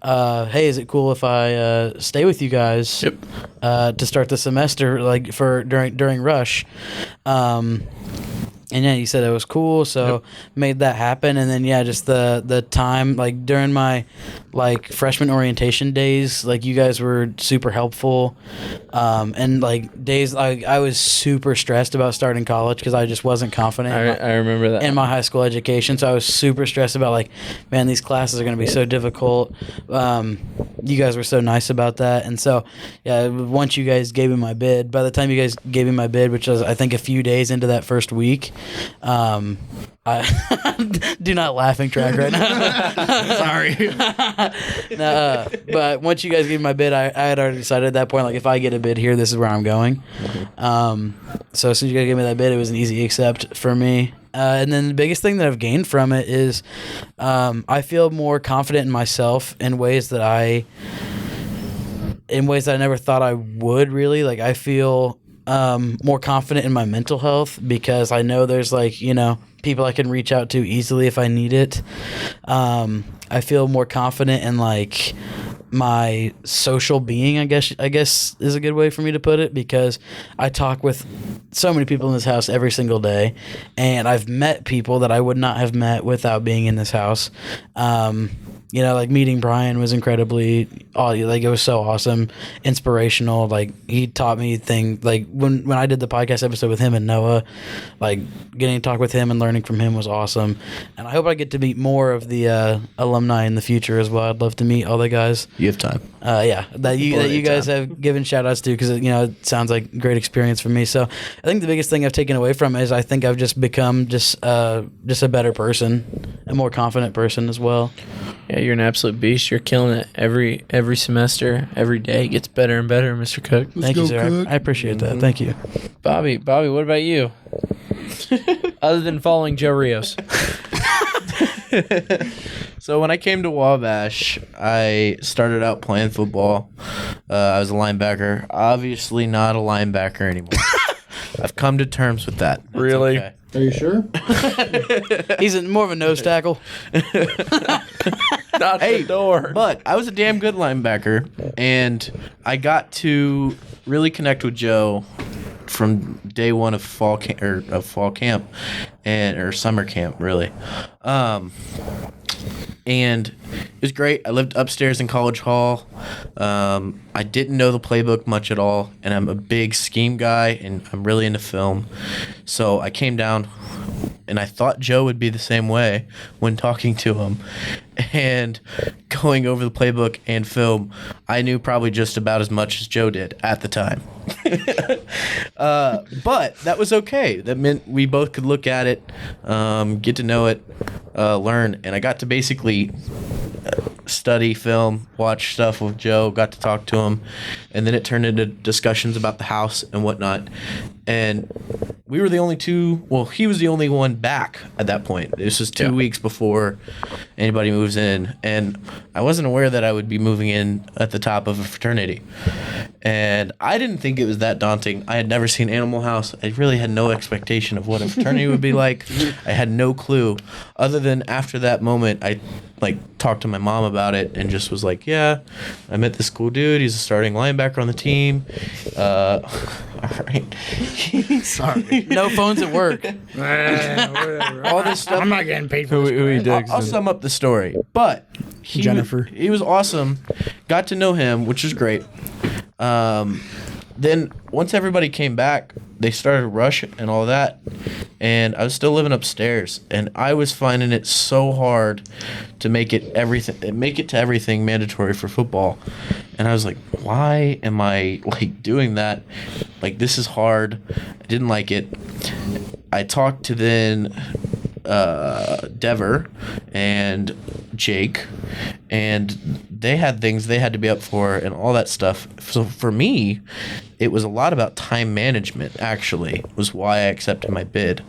hey, is it cool if I stay with you guys to start the semester, like for during rush? yeah, you said it was cool, so made that happen. And then yeah, just the time, like during my like freshman orientation days, like you guys were super helpful. And like days, like I was super stressed about starting college because I just wasn't confident I remember that. in my high school education. So I was super stressed about like, man, these classes are going to be so difficult. You guys were so nice about that. And so, yeah, once you guys gave me my bid, by the time you guys gave me my bid, which was I think a few days into that first week, I do not laughing track right now. Sorry. No, but once you guys gave me my bid, I had already decided at that point, like if I get a bid here, this is where I'm going. So as soon as you guys gave me that bid, it was an easy accept for me. And then the biggest thing that I've gained from it is I feel more confident in myself in ways that I never thought I would really. Like I feel more confident in my mental health because I know there's like, you know, people I can reach out to easily if I need it. I feel more confident in like my social being, I guess is a good way for me to put it, because I talk with so many people in this house every single day, and I've met people that I would not have met without being in this house. You know, like meeting Brian was incredibly, like it was so awesome, inspirational. Like he taught me things. Like when I did the podcast episode with him and Noah, like getting to talk with him and learning from him was awesome. And I hope I get to meet more of the alumni in the future as well. I'd love to meet all the guys. You have time. Yeah, that you guys have given shout outs to, because you know it sounds like a great experience for me. So I think the biggest thing I've taken away from it is I think I've just become just a better person, a more confident person as well. Yeah, you're an absolute beast. You're killing it every semester, every day. It gets better and better, Mr. Cook. Thank you, sir. I appreciate that. Thank you. Bobby, what about you? Other than following Joe Rios. So when I came to Wabash, I started out playing football. I was a linebacker. Obviously not a linebacker anymore. I've come to terms with that. It's Really? okay. Are you sure? He's more of a nose tackle. Not the door. But I was a damn good linebacker, and I got to really connect with Joe from day one of fall camp or summer camp, really. And it was great. I lived upstairs in College Hall. I didn't know the playbook much at all, and I'm a big scheme guy, and I'm really into film. So I came down, and I thought Joe would be the same way when talking to him. And going over the playbook and film, I knew probably just about as much as Joe did at the time. But that was okay. That meant we both could look at it, get to know it, learn. And I got to basically study film, watch stuff with Joe, got to talk to him. And then it turned into discussions about the house and whatnot. And we were the only two, well, he was the only one back at that point. This was 2 weeks before anybody moves in. And I wasn't aware that I would be moving in at the top of a fraternity. And I didn't think it was that daunting. I had never seen Animal House. I really had no expectation of what a fraternity would be like. I had no clue. Other than after that moment, I talked to my mom about it and just was like, yeah, I met this cool dude. He's a starting linebacker on the team. All right. Sorry. No phones at work. All this stuff. I'm not getting paid for Who he this. digs. I'll sum up the story. But Jennifer. he was awesome. Got to know him, which was great. Then once everybody came back, they started rush and all that, and I was still living upstairs, and I was finding it so hard to make it to everything mandatory for football. And I was like, why am I doing that? This is hard. I didn't like it. I talked to then Dever and Jake, and they had things they had to be up for and all that stuff. So for me, it was a lot about time management, actually, was why I accepted my bid,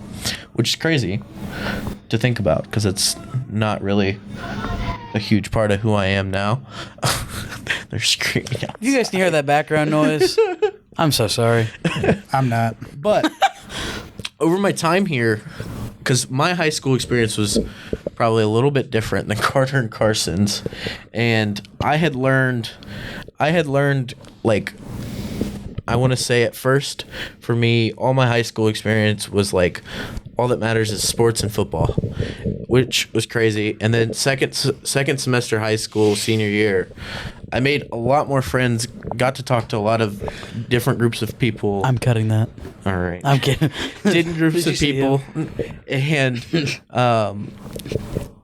which is crazy to think about because it's not really a huge part of who I am now. They're screaming out. You guys can hear that background noise. I'm so sorry. I'm not. But over my time here, because my high school experience was probably a little bit different than Carter and Carson's, and I had learned I want to say at first, for me, all my high school experience was all that matters is sports and football, which was crazy. And then second semester high school, senior year, I made a lot more friends, got to talk to a lot of different groups of people. I'm cutting that. All right. I'm kidding. Different groups Did you of see people. And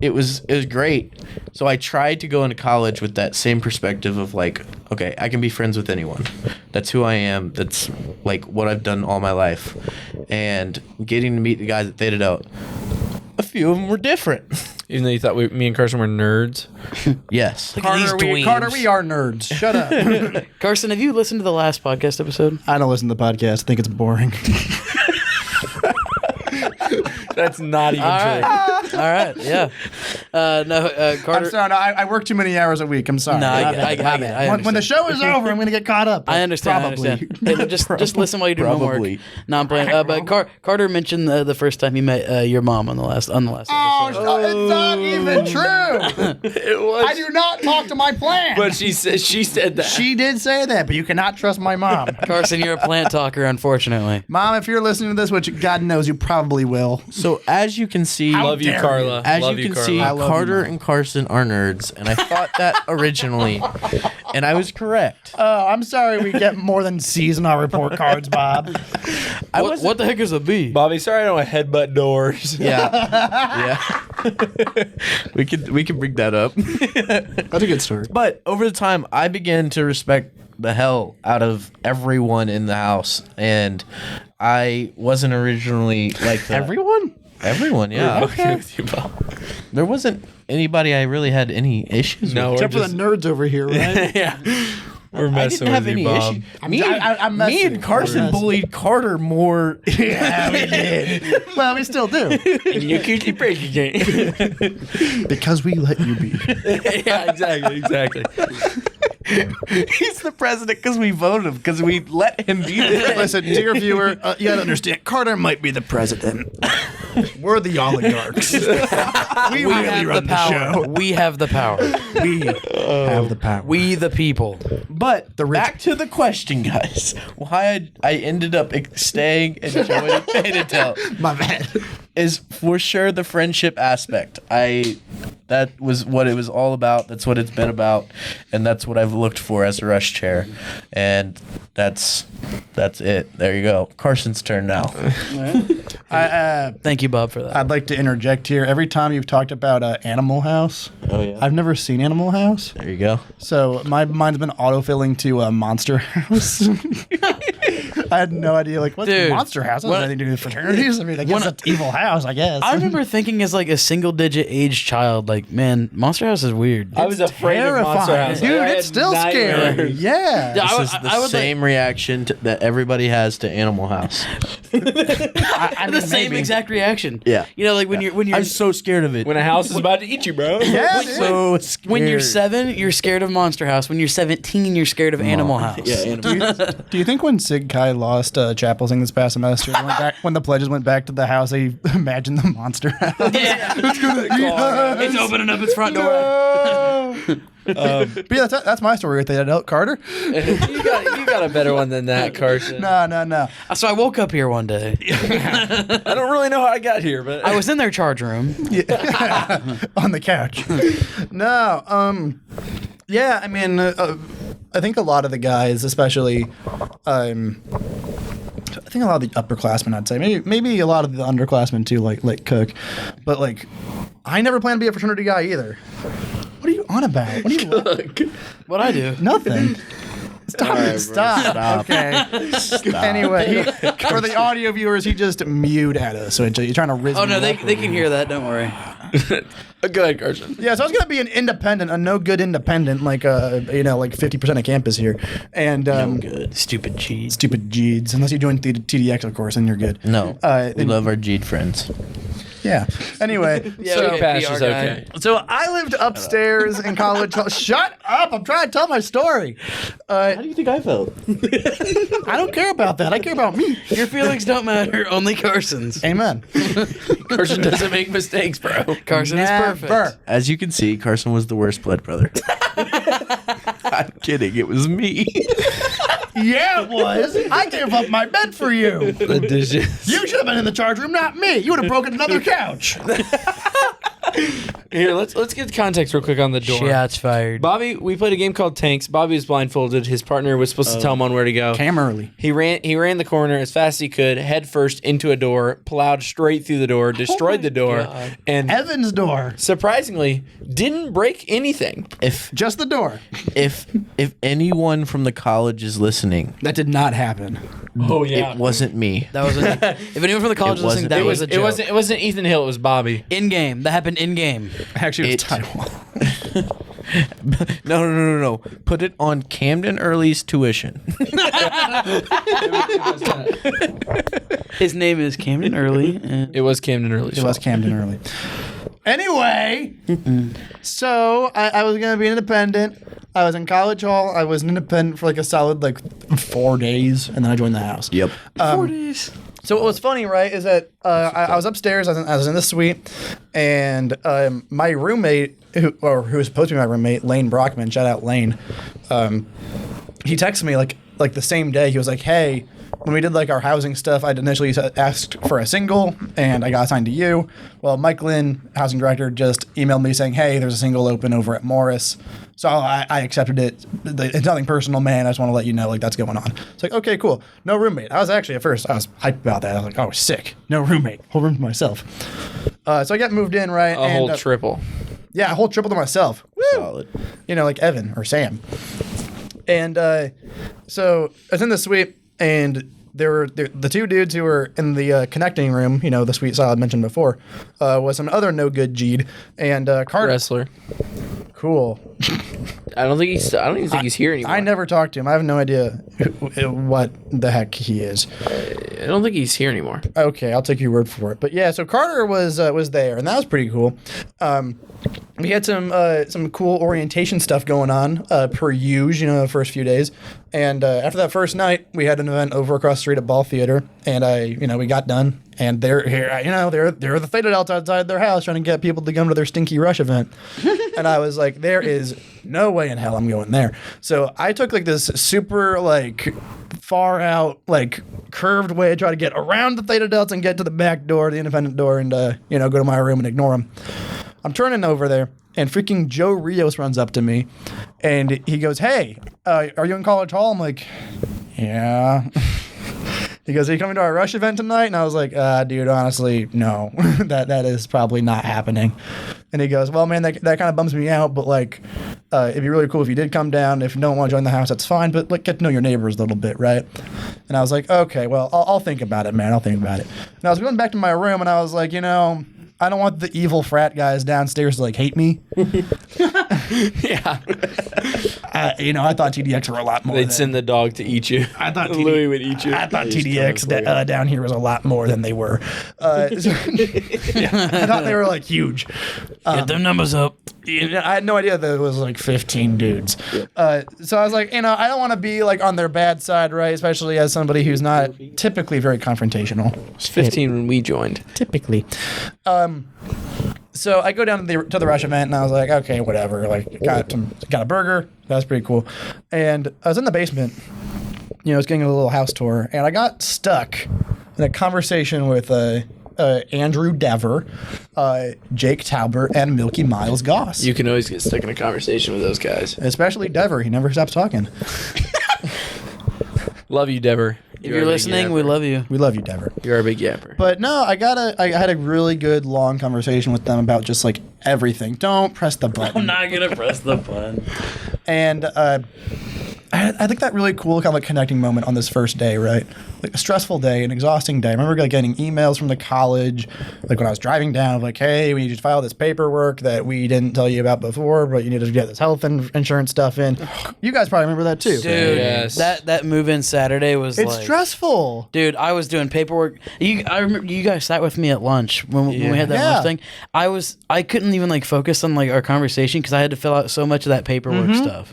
it was great. So I tried to go into college with that same perspective of like, okay, I can be friends with anyone. That's who I am. That's like what I've done all my life. And getting to meet the guys at Theta Delta, a few of them were different. Even though you thought me and Carson were nerds. Yes. Look at these dweebs. Carter, we are nerds. Shut up. Carson, have you listened to the last podcast episode? I don't listen to the podcast. I think it's boring. That's not even All true. right. All right. Yeah. Carter. I'm sorry. No, I work too many hours a week. I'm sorry. No, I My get bad, it, my I get it, bad. I When the show is over, I'm going to get caught up. I understand. Probably. I understand. Hey, just listen while you do Probably. homework. No, I'm playing. But Carter mentioned the first time he met your mom on the last Oh, episode. it's not even true. It was. I do not talk to my plant. But she said that. She did say that, but you cannot trust my mom. Carson, you're a plant talker, unfortunately. Mom, if you're listening to this, which God knows you probably will. So as you can see, Love you, dare Carla. as Love you can Carla. see, I love Carter you, Mom. and Carson are nerds, and I thought that originally, and I was correct. Oh, I'm sorry we get more than C's in our report cards, Bob. What the heck is a B? Bobby, sorry I don't headbutt doors. Yeah, yeah. we could bring that up. That's a good story. But over the time, I began to respect the hell out of everyone in the house, and I wasn't originally like that. Everyone? Everyone, yeah. Okay with you, Bob. There wasn't anybody I really had any issues No, with. Except for the nerds over here, right? Yeah. We're I messing didn't have with any you, Bob. issues. I'm Me messing. and Carson We're bullied Carter more. Yeah, we did. Well, we still do. And you keep breaking it. Because we let you be. Yeah, exactly. He's the president because we voted him, because we let him be there. Listen, dear viewer, you gotta understand, Carter might be the president. We're the oligarchs. we really run the show. We have the power. We have the power. We the people. But back to the question, guys. Why I ended up staying and joining Theta Delta My bad. is for sure the friendship aspect. That was what it was all about. That's what it's been about, and that's what I've looked for as a rush chair, and that's it. There you go. Carson's turn now. Thank you, Bob, for that. I'd like to interject here. Every time you've talked about Animal House, Oh yeah. I've never seen Animal House, There you go. so my mind's been autofilling to Monster House. I had no idea, like, what's Dude, Monster House? That what- has nothing to do with fraternities. I mean, I guess that's Evil House, I guess. I remember thinking as like a single-digit age child, like, man, Monster House is weird. I was afraid of Monster terrifying. House. Dude, I it's had still scary. nightmares. Yeah. Yeah, This is the I would same reaction that everybody has to Animal House. I mean, the same maybe. exact reaction. Yeah. You know, like when you're I'm so scared of it. When a house is about to eat you, bro. Yeah, dude. so scared. when you're 7, you're scared of Monster House. When you're 17, you're scared of Animal House. Yeah, Animal Do you think when Sig Kai lost chapel sing this past semester, when the pledges went back to the house, they imagined the Monster House? Yeah. It's opening up its front door. But yeah, that's my story with that. Carter? you got a better one than that, Carson. No. So I woke up here one day. I don't really know how I got here, but I was in their charge room. On the couch. No, yeah, I mean, I think a lot of the guys, especially, I think a lot of the upperclassmen, I'd say, maybe a lot of the underclassmen too, like Cook, but like, I never planned to be a fraternity guy either. What are you on about? What are you? What I do? Nothing. Stop. Okay. Anyway, for the audio viewers, he just mewed at us. So you're trying to riz Oh me no, up. they can hear that. Don't worry. go ahead, Carson. Yeah, so I was gonna be an independent, a no good independent, like like 50% of campus here, and Good. Stupid cheese. stupid Jeeds. Unless you join TDX, of course, then you're good. No, we then- love our G'd friends. Yeah. Anyway, Yeah, so, okay. Pass PR is guy. okay. so I lived upstairs in college. Shut up! I'm trying to tell my story. How do you think I felt? I don't care about that. I care about me. Your feelings don't matter. Only Carson's. Amen. Carson doesn't make mistakes, bro. Carson is perfect. Never. As you can see, Carson was the worst blood brother. I'm kidding. It was me. Yeah, it was. I gave up my bed for you. The dishes. You should have been in the charge room, not me. You would have broken another couch. Here, let's get the context real quick on the door. Shots fired. Bobby, we played a game called Tanks. Bobby was blindfolded. His partner was supposed to tell him on where to go. Cam early. He ran the corner as fast as he could, head first into a door, plowed straight through the door, destroyed the door, and Evan's door. surprisingly didn't break anything. Just the door. If anyone from the college is listening, That did not happen. Oh it wasn't me. That was if anyone from the college It is listening, wasn't- that it was a It joke. wasn't Ethan Hill, it was Bobby. In game. That happened in game. Actually, it was It- Taiwan. No. Put it on Camden Early's tuition. His name is Camden Early. And It was Camden Early. It was Camden early. Anyway, so I was going to be independent. I was in college hall. I was an independent for like a solid 4 days, and then I joined the house. Yep. 4 days. So what was funny, right, is that I was upstairs. I was in the suite, and my roommate, who was supposed to be my roommate, Lane Brockman, shout out Lane. He texted me like the same day. He was like, "Hey, when we did like our housing stuff, I'd initially asked for a single, and I got assigned to you. Well, Mike Lynn, housing director, just emailed me saying, "Hey, there's a single open over at Morris." So I accepted it. It's nothing personal, man. I just want to let you know, like, that's going on. It's like, okay, cool. No roommate. I was actually, at first, I was hyped about that. I was like, oh, sick. No roommate. Whole room to myself. So I got moved in, right? A whole triple. Yeah, a whole triple to myself. Woo! Solid. You know, like Evan or Sam. And so I was in the suite, and there were the two dudes who were in the connecting room, you know, the suite style I mentioned before, was some other no good G'd, and Carter. Wrestler. Cool. I don't even think he's here anymore. I never talked to him. I have no idea what the heck he is. I don't think he's here anymore. Okay, I'll take your word for it. But yeah, so Carter was there, and that was pretty cool. We had some cool orientation stuff going on, per usual, you know, the first few days. And after that first night, we had an event over across the street at Ball Theater, and we got done. And they're here, they're the Theta Delta outside their house trying to get people to come to their Stinky Rush event. And I was like, there is no way in hell I'm going there. So I took like this super far out curved way to try to get around the Theta Delta and get to the back door, the independent door, and go to my room and ignore them. I'm turning over there, and freaking Joe Rios runs up to me, and he goes, "Hey, are you in College Hall?" I'm like, "Yeah." He goes, "Are you coming to our Rush event tonight?" And I was like, "Dude, honestly, no. that is probably not happening." And he goes, "Well, man, that kind of bums me out, but it'd be really cool if you did come down. If you don't want to join the house, that's fine, but get to know your neighbors a little bit, right?" And I was like, "Okay, well, I'll think about it, man. I'll think about it." And I was going back to my room, and I was like, I don't want the evil frat guys downstairs to hate me. Yeah. I thought TDX were a lot more. They'd send the dog to eat you. I thought Louis would eat you. I thought TDX down here was a lot more than they were. I thought they were huge. Get them numbers up. I had no idea that it was 15 dudes. So I was like, I don't want to be on their bad side, right? Especially as somebody who's not typically very confrontational. It was 15 when we joined. Typically. So I go down to the Rush event, and I was like, okay, whatever. Got a burger. That was pretty cool. And I was in the basement. I was getting a little house tour, and I got stuck in a conversation with Andrew Dever, Jake Talbert, and Milky Miles Goss. You can always get stuck in a conversation with those guys. Especially Dever. He never stops talking. Love you, Dever. If you're listening, we love you. We love you, Dever. You're a big yapper. But no, I had a really good long conversation with them about just everything. Don't press the button. I'm not going to press the button. And I think that really cool kind of connecting moment on this first day, right? A stressful day, an exhausting day. I remember getting emails from the college, when I was driving down, hey, we need you to file this paperwork that we didn't tell you about before, but you need to get this health insurance stuff in. You guys probably remember that too. Dude, Yes. that move-in Saturday was It's stressful. Dude, I was doing paperwork. I remember you guys sat with me at lunch when we had that Yeah. lunch thing. I couldn't even focus on our conversation because I had to fill out so much of that paperwork stuff.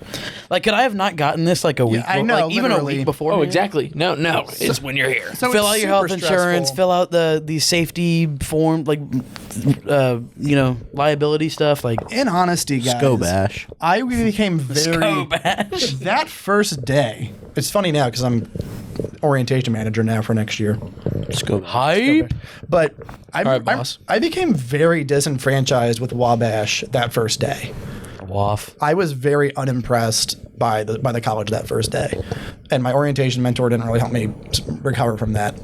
Could I have not gotten getting this like a week, I know, like even a literally. week before. Oh, exactly. No, it's when you're here. So Fill it's out your health super insurance. stressful. Fill out the safety form, like liability stuff. Like In honesty, guys, Bash. I became very bash. that first day. It's funny now because I'm orientation manager now for next year. Hype. But right, boss. I became very disenfranchised with Wabash that first day. Waff. I was very unimpressed by the college that first day, and my orientation mentor didn't really help me recover from that.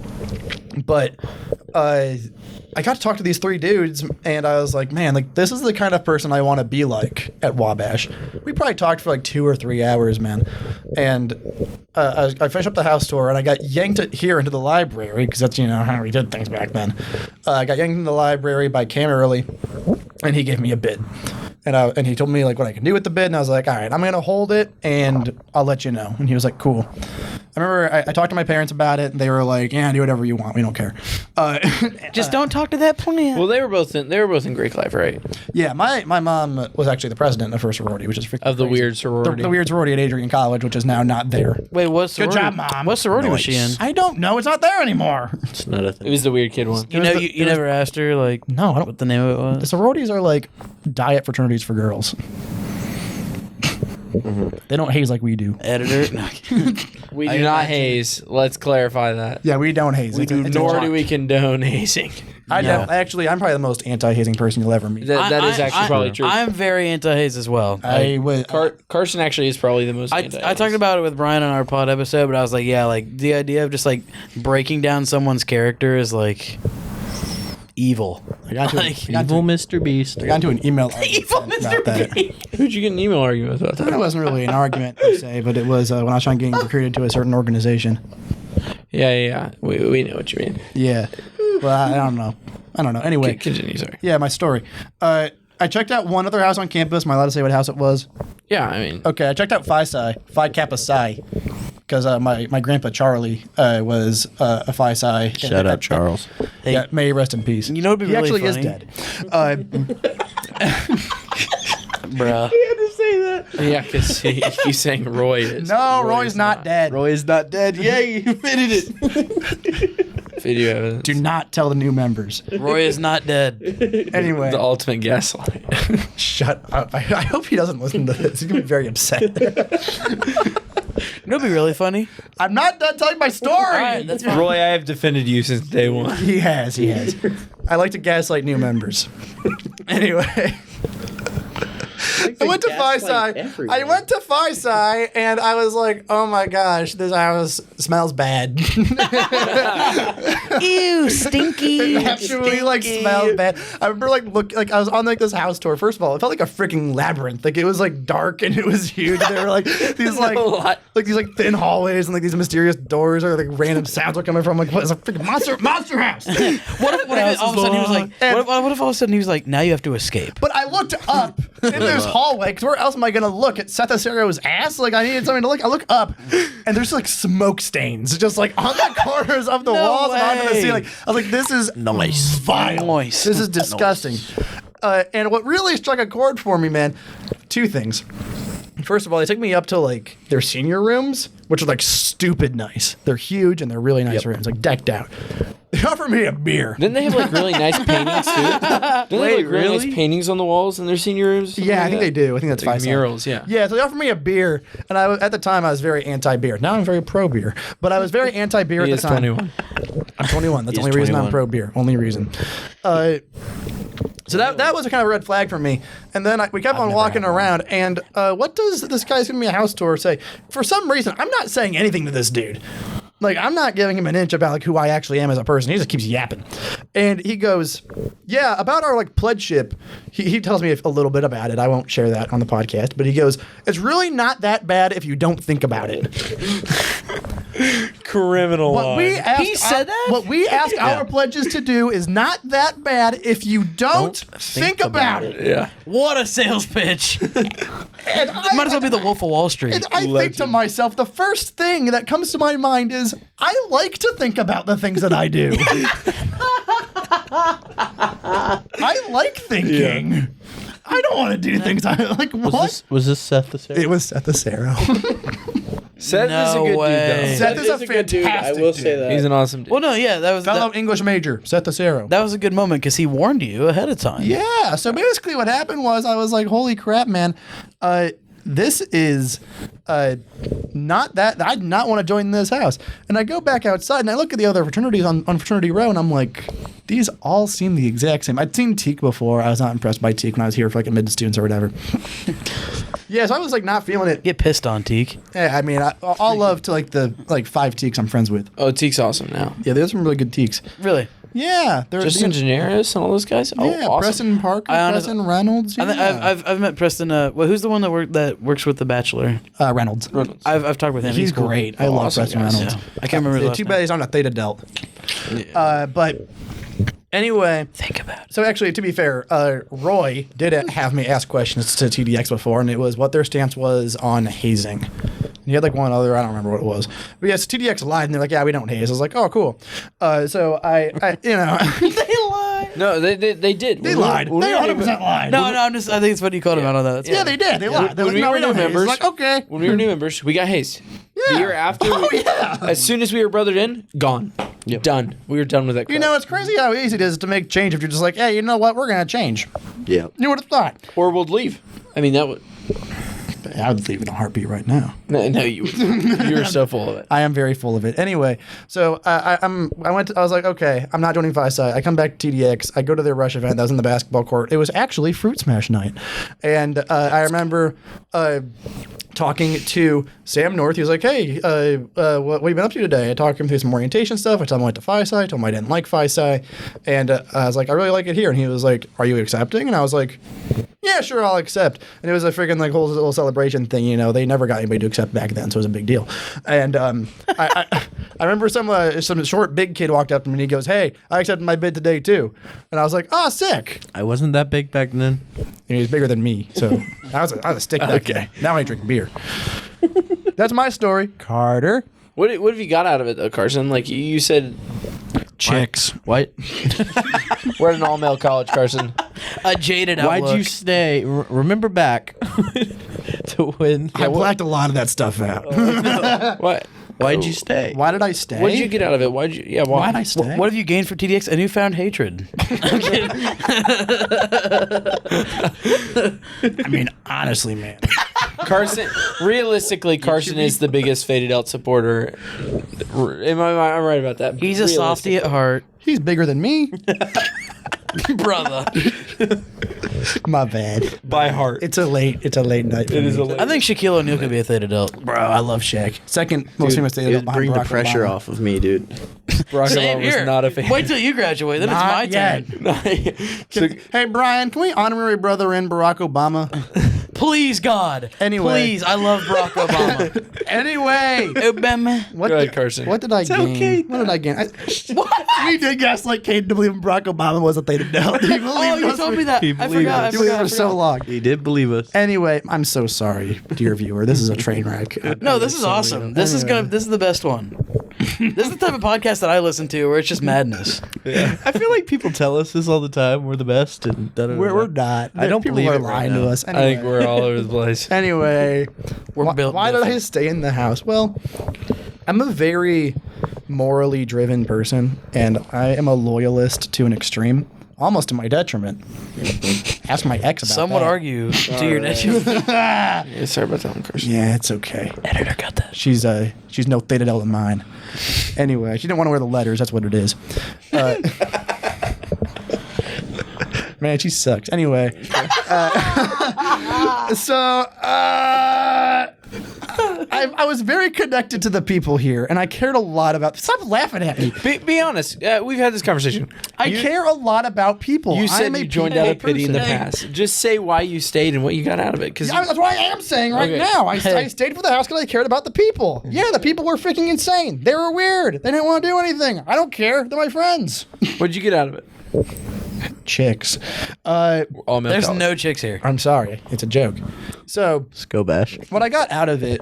But I got to talk to these three dudes, and I was like, man, like this is the kind of person I want to be like at Wabash. We probably talked for like 2 or 3 hours, man, and I finished up the house tour, and I got yanked here into the library because that's how we did things back then. I got yanked into the library by Cam Early, and he gave me a bid. And he told me like what I can do with the bid, and I was like, all right, I'm gonna hold it, and I'll let you know. And he was like, cool. I remember I talked to my parents about it, and they were like, yeah, do whatever you want, we don't care. Just don't talk to that plant. Well, they were both in Greek life, right? Yeah, my mom was actually the president of her sorority, which is freaking Of the crazy. weird sorority. The weird sorority at Adrian College, which is now not there. Wait, what sorority? job, Mom. What sorority was she in? I don't know, it's not there anymore. It's not a thing. It was the weird kid one. You never asked her like No, I don't. what the name of it The was. sororities are like diet fraternities for girls. They don't haze like we do. Editor. No. We do not haze. Let's clarify that. Yeah, we don't haze. It's a Nor joke. do we condone hazing. I'm No. probably the most anti-hazing person you'll ever meet. That is actually probably true. I'm very anti-haze as well. I would. Carson actually is probably the most. I talked about it with Brian on our pod episode, but I was like, yeah, like the idea of just like breaking down someone's character is like evil. I got to, Like, I got to, Evil Mr. Beast. I got into an email argument about that. Who'd you get an email argument about It that? wasn't really an argument per se, but it was when I was trying to get recruited to a certain organization. Yeah. We know what you mean. Yeah. Well, I don't know. Anyway, Continue, sorry. yeah, my story. I checked out one other house on campus. Am I allowed to say what house it was? Yeah, I mean, Okay, I checked out Phi Kappa Psi, because my grandpa Charlie was a Phi Psi. Shout out Charles. Yeah, may he rest in peace. You know what'd be he really actually funny? is dead. Bruh. yeah, because he's saying Roy is. No, Roy's not dead. Roy is not dead. Yay, you admitted it. Video evidence. Do not tell the new members. Roy is not dead. Anyway, The ultimate gaslight. shut up. I hope he doesn't listen to this. He's gonna be very upset. You know what'd be really funny? I'm not done telling my story. All right, that's fine. Roy, I have defended you since day one. He has. I like to gaslight new members. Anyway. I went to Phi Psi. I went to Phi Psi, and I was like, "Oh my gosh, this house smells bad." Ew, stinky. It actually like smells bad. I remember I was on like this house tour. First of all, it felt like a freaking labyrinth. Like it was like dark and it was huge. There were like these these thin hallways and like these mysterious doors or like random sounds were coming from. Like what is a freaking monster house? What if all of a sudden he was like, what if all of a sudden he was like, now you have to escape? But I looked up in this hallway because where else am I gonna look? At Seth Acero's ass? Like I needed something to look. I look up and there's like smoke stains just like on the corners of the walls and onto the way. ceiling. I was like, this is Nice. vile. Nice. This is disgusting. And what really struck a chord for me, man, two things. First of all, they took me up to like their senior rooms, which are like stupid nice. They're huge and they're really nice rooms, like decked out. They offered me a beer. Didn't they have like really nice paintings too? Didn't they have like really nice paintings on the walls in their senior rooms? Yeah, I think they do. I think that's Like Phi Psi. murals, yeah. Yeah, so they offered me a beer, and at the time I was very anti-beer. Now I'm very pro-beer, but I was very anti-beer He at is the time. 21. I'm 21. That's the He's only reason I'm 21. pro-beer. Only reason. So that was a kind of a red flag for me. And then we kept on walking around, and what does this guy's giving me a house tour say? For some reason, I'm not saying anything to this dude. Like, I'm not giving him an inch about like who I actually am as a person. He just keeps yapping. And he goes, yeah, about our like pledgeship. He tells me a little bit about it. I won't share that on the podcast, but he goes, it's really not that bad if you don't think about it. Criminal. What we asked He said that? What we asked our pledges to do is not that bad if you don't think about it. Yeah. What a sales pitch. And I, Might as well be the Wolf of Wall Street. and I think to myself, the first thing that comes to my mind is I like to think about the things that I do. I like thinking. I don't want to do things I like. What? Was this Seth the It was Seth Acero. Seth is a No good way. dude, though. Seth is a good dude. I fantastic will say dude. that. He's an awesome dude. Well, no, yeah, Fellow English major, Seth Acero. that was a good moment because he warned you ahead of time. Yeah. So basically, what happened was I was like, "Holy crap, man! This is not that. I did not want to join this house." And I go back outside and I look at the other fraternities on fraternity row, and I'm like, "These all seem the exact same." I'd seen Teak before. I was not impressed by Teak when I was here for like admitted students or whatever. Yeah, so I was like not feeling it. Get pissed on, Teak. Yeah, I mean, all love to like the 5 Teaks I'm friends with. Oh, Teak's awesome now. Yeah, there's some really good Teaks. Really? Yeah, they're Justin Generis and all those guys. Oh, yeah, awesome. Preston Parker, I honest- Preston Reynolds. I Yeah. think I've met Preston. Well, who's the one that works with The Bachelor? Reynolds. I've talked with him. He's cool. great. I love awesome Preston guys. Reynolds. Yeah. I can't remember his last Too name. bad he's on a Theta Delt. But anyway, Think about it. so actually, to be fair, Roy did have me ask questions to TDX before, and it was what their stance was on hazing. He had like one other, I don't remember what it was. But yes, TDX lied, and they're like, "Yeah, we don't haze." I was like, "Oh, cool." So I you know, They lied. No, they did. they lied. They 100% lied. No, I think it's funny you called him out on that. That's Yeah, fine. they did. They lied. They're When like, we "No, were we don't new haze." members, Like, okay. When we were new members, we got hazed. Yeah. The year after, as soon as we were brothered in, gone. Done. We were done with that crap. You know, it's crazy how easy it is to make change if you're just like, "Hey, you know what? We're gonna change." Yeah. You would have thought. or we'll leave. I mean, that would. I would leave in a heartbeat right now. No, you would. You were so full of it. I am very full of it. Anyway, so I was like, okay, I'm not joining Phi Psi. I come back to TDX. I go to their Rush event. That was in the basketball court. It was actually Fruit Smash night, and I remember talking to Sam North. He was like, "Hey, what have you been up to today?" I talked him through some orientation stuff. I told him I went to Phi Psi. I told him I didn't like Phi Psi, and I was like, "I really like it here." And he was like, "Are you accepting?" And I was like, "Yeah, sure, I'll accept." And it was a freaking like whole little celebration thing. You know, they never got anybody to accept back then, so it was a big deal. And I remember some short big kid walked up to me and he goes, "Hey, I accepted my bid today too." And I was like, "Oh, sick." I wasn't that big back then. And he was bigger than me, so I was a stick back then. Now I drink beer. That's my story, Carter. What have you got out of it, though, Carson? Like you said, Chicks. What? we're at an all-male college, Carson. A jaded outlook. Why'd you stay? Remember back to when? I blacked a lot of that stuff out. What? Why'd you stay? Why did I stay? What did you get out of it? Why'd you? Yeah, why? Why'd I stay? What have you gained for TDX? A newfound hatred. I mean, honestly, man. Carson, realistically, Carson is the biggest Faded Out supporter. Am I right about that? He's a softie at heart. He's bigger than me. Brother. My bad. by heart. It's a late night. For It is me. a late. I think Shaquille O'Neal could be a Theta Delt. Bro, I love Shaq. Second most famous Theta It Delt behind bring the Barack pressure Obama. off of me, dude. Barack Same Obama was here. not a fan. Wait till you graduate, then Not it's my yet. turn. Hey, Brian, can we honorary brother in Barack Obama? Please, God. Anyway. Please, I love Barack Obama. Anyway. Obama. What Go ahead, did- Carson. What did I gain? okay. What did I gain? We did gaslight Caden to believe Barack Obama was a Theta Delt. He believed Oh, you us told for- me that. He I believed forgot. I us. He believed forgot. us for so long. He did believe us. Anyway, I'm so sorry, dear viewer. This is a train wreck. No, this is awesome. This is the best one. This is the type of podcast that I listen to where it's just madness. I feel like people tell us this all the time. We're the best, and We're not. I don't People believe are it right lying to now. us. I think Anyway. we're all over the place. Anyway, We're built why did I different. stay in the house? Well, I'm a very morally driven person, and I am a loyalist to an extreme, almost to my detriment. Ask my ex about Some that. would argue to your detriment. Yeah, sorry about that one, Carson. Yeah, it's okay. Editor got that. She's no Theta Delta mine. Anyway, she didn't want to wear the letters. That's what it is. Man, she sucks. Anyway, I was very connected to the people here, and I cared a lot about. Stop laughing at me. Be honest. We've had this conversation. I care a lot about people. You I'm said a you joined people out of pity in the person. past. Just say why you stayed and what you got out of it. Because Yeah, that's what I am saying right Okay. now. I stayed for the house because I cared about the people. Yeah, the people were freaking insane. They were weird. They didn't want to do anything. I don't care. They're my friends. what'd you get out of it? Chicks. All male There's college. no chicks here. I'm sorry. It's a joke. So Let's go bash. what I got out of it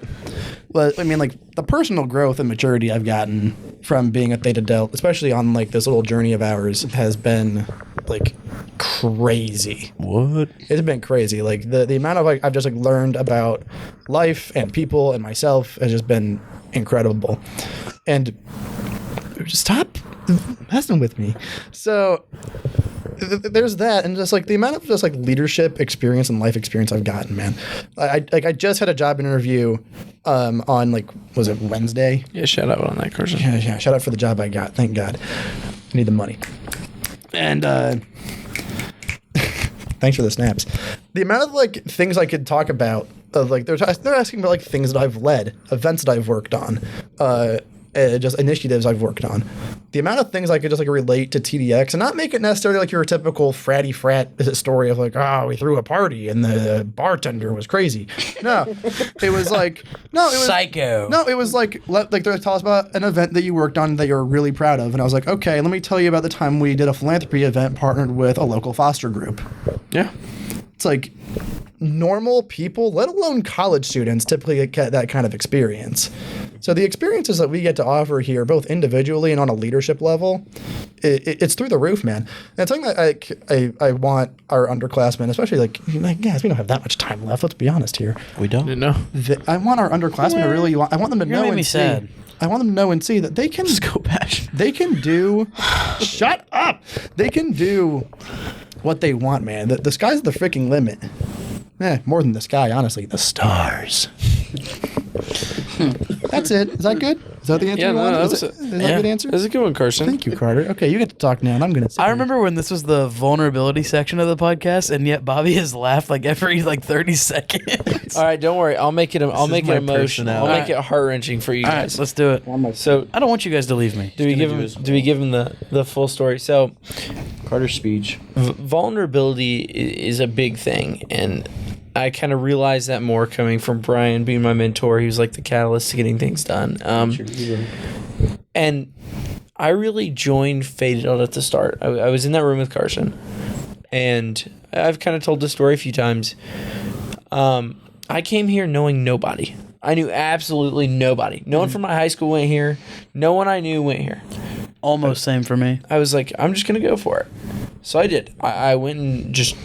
was, I mean, like the personal growth and maturity I've gotten from being a Theta Delt, especially on like this little journey of ours, has been like crazy. What? It's been crazy. Like the amount of like I've just like learned about life and people and myself has just been incredible. And just stop messing with me. So there's that, and just like the amount of just like leadership experience and life experience I've gotten, man. I just had a job interview on like, was it Wednesday? Yeah, shout out on that, Carson. Yeah, shout out for the job I got. Thank God. I need the money. And thanks for the snaps. The amount of like things I could talk about of like they're asking about like things that I've led, events that I've worked on, just initiatives I've worked on. The amount of things I could just like relate to TDX and not make it necessarily like your typical frat story of like, we threw a party and the bartender was crazy. No, it was like it was Psycho. No, it was like they tell us about an event that you worked on that you're really proud of, and I was like, okay, let me tell you about the time we did a philanthropy event partnered with a local foster group. Yeah. It's like normal people, let alone college students, typically get that kind of experience. So the experiences that we get to offer here, both individually and on a leadership level, it's through the roof, man. And it's something that I want our underclassmen, especially like guys, we don't have that much time left. Let's be honest here. We don't. Didn't know. I want our underclassmen to really. I want them to know making and me see. sad. I want them to know and see that they can Let's go bash. They can do. Shut up. They can do what they want, man. The sky's the freaking limit. More than the sky, honestly. The stars. That's it. Is that good? Is that the answer Yeah, you no, wanted? that Is was that a good answer? That's a good one, Carson. Thank you, Carter. Okay, you get to talk now, and I'm going to. I remember when this was the vulnerability section of the podcast, and yet Bobby has laughed like every 30 seconds. All right, don't worry. I'll make it. I'll is make my it emotional. I'll personality. make it heart wrenching for you All right, guys. let's do it. So, I don't want you guys to leave me. do we give do him? his- Do we give him the full story? So, Carter's speech. vulnerability is a big thing, and I kind of realized that more coming from Brian being my mentor. He was like the catalyst to getting things done. And I really joined Faded Out at the start. I was in that room with Carson, and I've kind of told this story a few times. I came here knowing nobody. I knew absolutely nobody. No one from my high school went here. No one I knew went here. Almost same for me. I was like, I'm just going to go for it. So I did. I went and just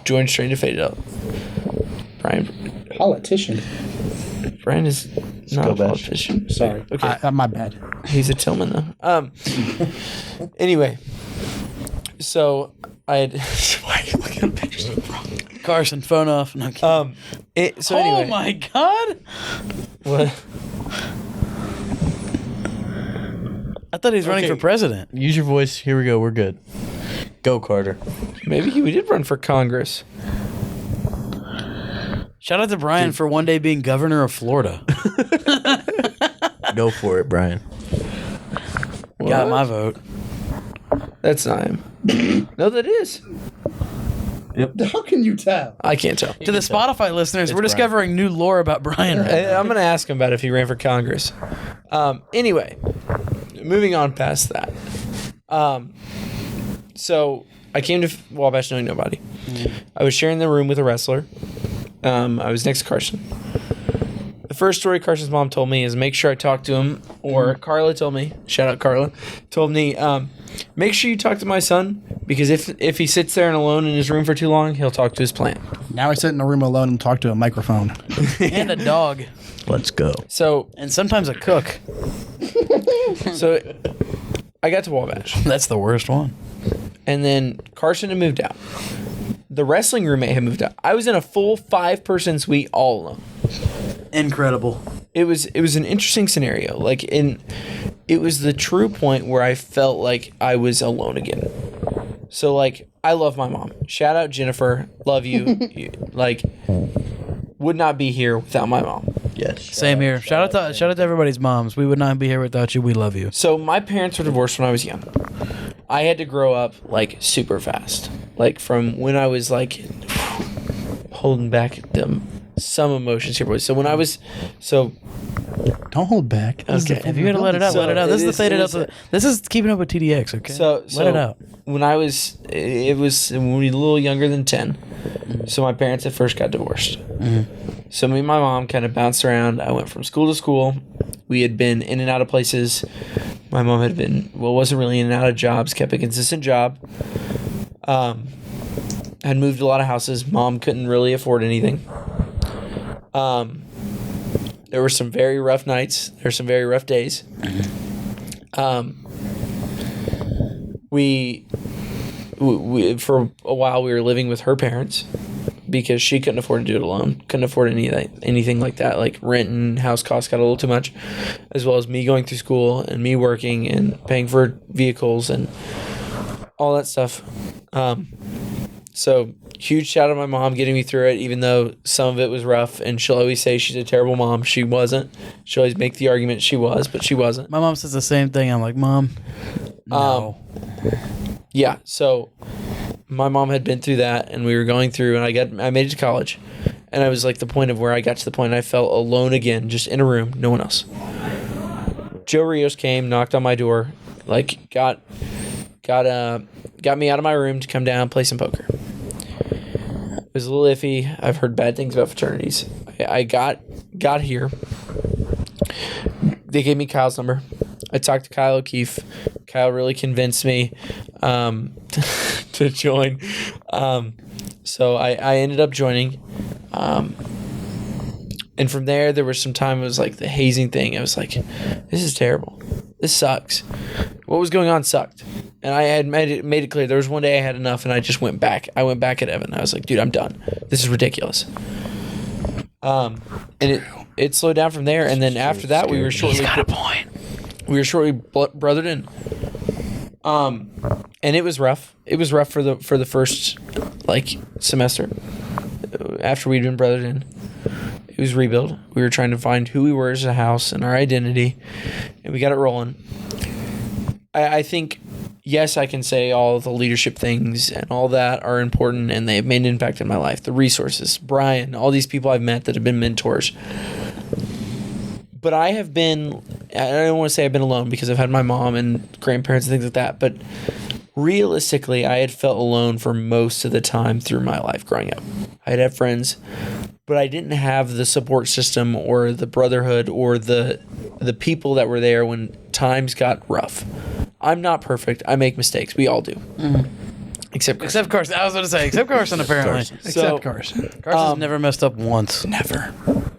joined straight to Faded Out. politician. Brian is not go a back. politician. Sorry. Okay. My bad. He's a Tillman though. Anyway, so I had. Why are you looking at pictures of Brian? Carson, phone off. No, I'm kidding. So anyway, Oh my God! what? I thought he was running Okay. for president. Use your voice. Here we go. We're good. Go, Carter. Maybe we did run for Congress. Shout out to Brian for one day being governor of Florida. Go for it, Brian. Got my vote. That's not him. No, that is. How can you tell? I can't tell. To the Spotify listeners, we're Brian. discovering new lore about Brian right now. I'm going to ask him about if he ran for Congress. Anyway, moving on past that. So I came to Wabash knowing nobody. I was sharing the room with a wrestler. I was next to Carson. The first story Carson's mom told me is make sure I talk to him, or Carla told me, shout out Carla, told me, make sure you talk to my son, because if he sits there and alone in his room for too long, he'll talk to his plant. Now I sit in a room alone and talk to a microphone. And a dog. Let's go. So, And sometimes a cook. so I got to Wabash, That's the worst one. and then Carson had moved out. The wrestling roommate had moved out. I was in a full 5-person suite all alone. Incredible. It was an interesting scenario. It was the true point where I felt like I was alone again. So like I love my mom. Shout out Jennifer. Love you. Would not be here without my mom. Yes. Same here. Shout out to everybody's moms. We would not be here without you. We love you. So my parents were divorced when I was young. I had to grow up like super fast. Like from when I was like holding back some emotions here, boys. So when I was Don't hold back. Okay. If you gotta let it out, let it out. This is the faded out. it This is keeping up with TDX. Okay. So let it out. When I was, it was when we were a little younger than 10. So my parents had first got divorced. So me and my mom kind of bounced around. I went from school to school. We had been in and out of places. My mom had been, wasn't really in and out of jobs, kept a consistent job. Had moved a lot of houses. Mom couldn't really afford anything. There were some very rough nights. There were some very rough days. We for a while we were living with her parents because she couldn't afford to do it alone. Couldn't afford anything like that. Like rent and house costs got a little too much, as well as me going through school and me working and paying for vehicles and all that stuff. So huge shout out to my mom getting me through it, even though some of it was rough. And she'll always say she's a terrible mom. She wasn't. She'll always make the argument she was, but she wasn't. My mom says the same thing. I'm like, Mom, no. Yeah, so my mom had been through that, and we were going through, and I made it to college, and I was like the point of where I got to the point I felt alone again, just in a room, no one else. Joe Rios came, knocked on my door, like got me out of my room to come down and play some poker. It was a little iffy. I've heard bad things about fraternities. I got here. They gave me Kyle's number. I talked to Kyle O'Keefe. Kyle really convinced me to join. So I ended up joining. And from there was some time, it was like the hazing thing. I was like, this is terrible. This sucks. What was going on sucked. And I had made it clear. There was one day I had enough, and I just went back. I went back at Evan. I was like, dude, I'm done. This is ridiculous. And it slowed down from there. And then after that, we were shortly... He's got a point. We were shortly brothered in. And it was rough. It was rough for the first semester after we'd been brothered in. It was rebuild. We were trying to find who we were as a house and our identity, and we got it rolling. I think, yes, I can say all the leadership things and all that are important, and they have made an impact in my life. The resources, Brian, all these people I've met that have been mentors. But I don't want to say I've been alone because I've had my mom and grandparents and things like that, but realistically, I had felt alone for most of the time through my life growing up. I had friends, but I didn't have the support system or the brotherhood or the people that were there when times got rough. I'm not perfect. I make mistakes. We all do. Mm-hmm. Except Carson. I was going to say, except Carson, apparently. Except Carson. Carson's never messed up once. Never.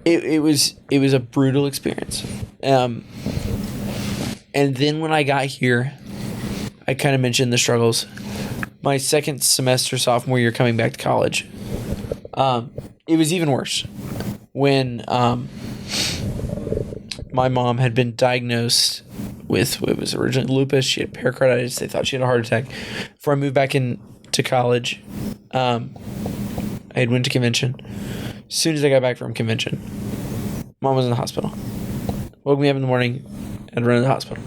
It was a brutal experience. And then when I got here, I kind of mentioned the struggles. My second semester, sophomore year, coming back to college, it was even worse. When my mom had been diagnosed with what was originally lupus, she had pericarditis. They thought she had a heart attack. Before I moved back into college, I had went to convention. As soon as I got back from convention, Mom was in the hospital. Woke me up in the morning and run to the hospital.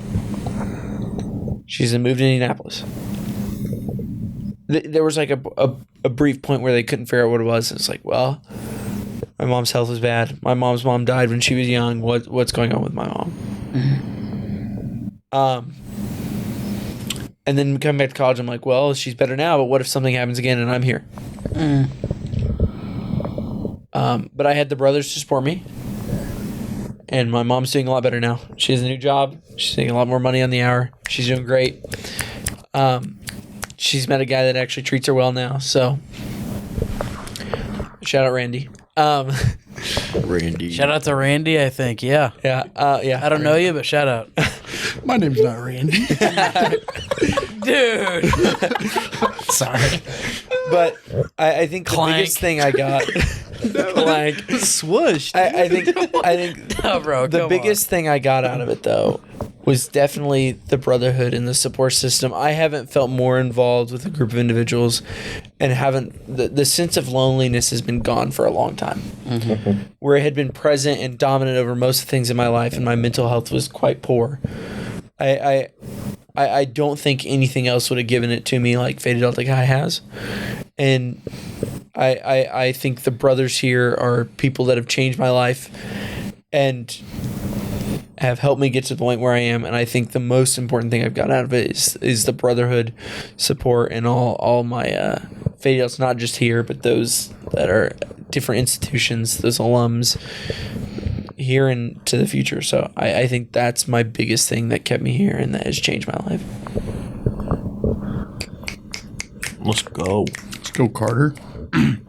She's moved to Indianapolis. There was like a brief point where they couldn't figure out what it was. It's like, well, my mom's health was bad. My mom's mom died when she was young. What's going on with my mom? And then coming back to college, I'm like, well, she's better now, but what if something happens again and I'm here? But I had the brothers to support me. And my mom's doing a lot better now. She has a new job. She's making a lot more money on the hour. She's doing great. She's met a guy that actually treats her well now. So, shout out Randy. Randy. Shout out to Randy, I think. Yeah. Yeah. I don't know you, but shout out. My name's not Randy. Dude. Sorry. But I think the biggest thing I got... Clank. Swoosh. I think No, bro, the come biggest thing I got out of it, though, was definitely the brotherhood and the support system. I haven't felt more involved with a group of individuals and the sense of loneliness has been gone for a long time. Mm-hmm. Where it had been present and dominant over most of the things in my life and my mental health was quite poor. I don't think anything else would have given it to me like Faded Delta Chi has. And I think the brothers here are people that have changed my life and have helped me get to the point where I am. And I think the most important thing I've got out of it is the brotherhood, support, and all my Faded Deltas, not just here, but those that are different institutions, those alums here and to the future. So I think that's my biggest thing that kept me here and that has changed my life. Let's go. Let's go, Carter.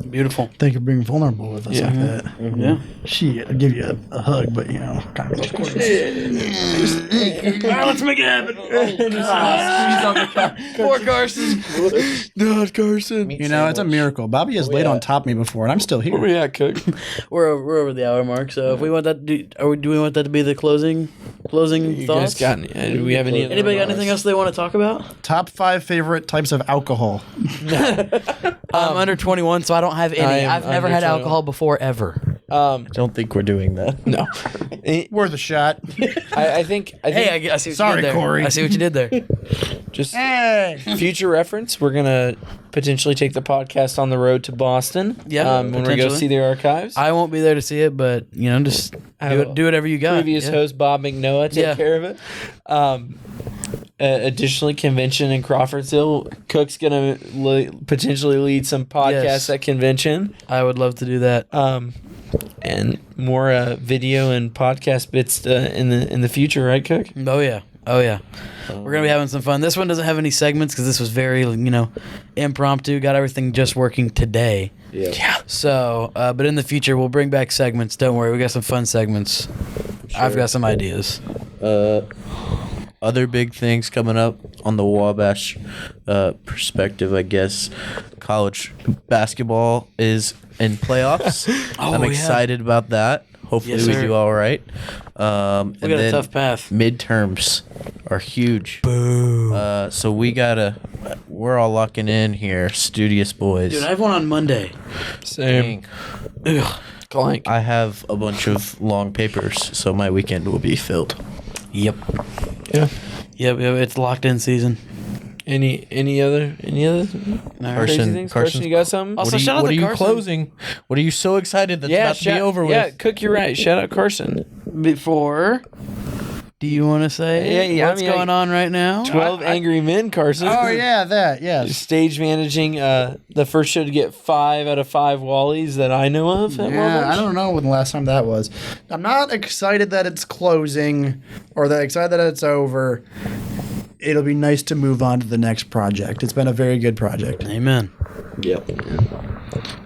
Beautiful. Thank you for being vulnerable with us like that. Yeah. Shit, I'd give you a hug, but kind of close quarters. Let's make it happen. Poor Carson. No, Carson. It's a miracle. Bobby has laid on top of me before, and I'm still here. Where we at, Cook? We're over the hour mark. So if we want that, do we want that to be the closing You guys thoughts? got any? Do we have any? Anybody got anything else they want to talk about? Top 5 favorite types of alcohol. I'm under 21, so I don't have I any. am I've never under had 21. alcohol before ever. I don't think we're doing that. No. Worth a shot. I think. Hey, I see what Sorry, you did there. Corey. I see what you did there. Just Hey! future reference, we're gonna potentially take the podcast on the road to Boston. Yeah, when we go potentially. see the archives. I won't be there to see it, but just do whatever you got. Previous Yeah. host Bob McNoah take Yeah. care of it. Additionally, convention in Crawfordsville. Cook's gonna potentially lead some podcasts Yes. at convention. I would love to do that. And more video and podcast bits in the future, right, Cook? Oh yeah. We're gonna be having some fun. This one doesn't have any segments because this was very impromptu. Got everything just working today. Yeah. So, but in the future we'll bring back segments. Don't worry, we got some fun segments. I've got some ideas. Other big things coming up on the Wabash perspective, I guess. College basketball is in playoffs. I'm yeah. excited about that. Hopefully Yes, we sir. do all right. We got a tough path. Midterms are huge. Boo. So we're all locking in here, studious boys. Dude, I have one on Monday. Same. Ugh. Clank. I have a bunch of long papers, so my weekend will be filled. Yep. Yeah. Yep. It's locked in season. Any other crazy Carson, things? Carson, you got something? Also, What are you, shout out what to are you Carson. closing? What are you so excited that's about to be over Yeah, with? Cook, you're right. Shout out Carson. Before, do you want to say Yeah, what's going on right now? 12 Angry Men, Carson. Oh, yeah, that, yes. Stage managing the first show to get 5 out of 5 Wallies that I know of. At Yeah, Wabash. I don't know when the last time that was. I'm not excited that it's closing or that excited that it's over. It'll be nice to move on to the next project. It's been a very good project. Amen. Yep.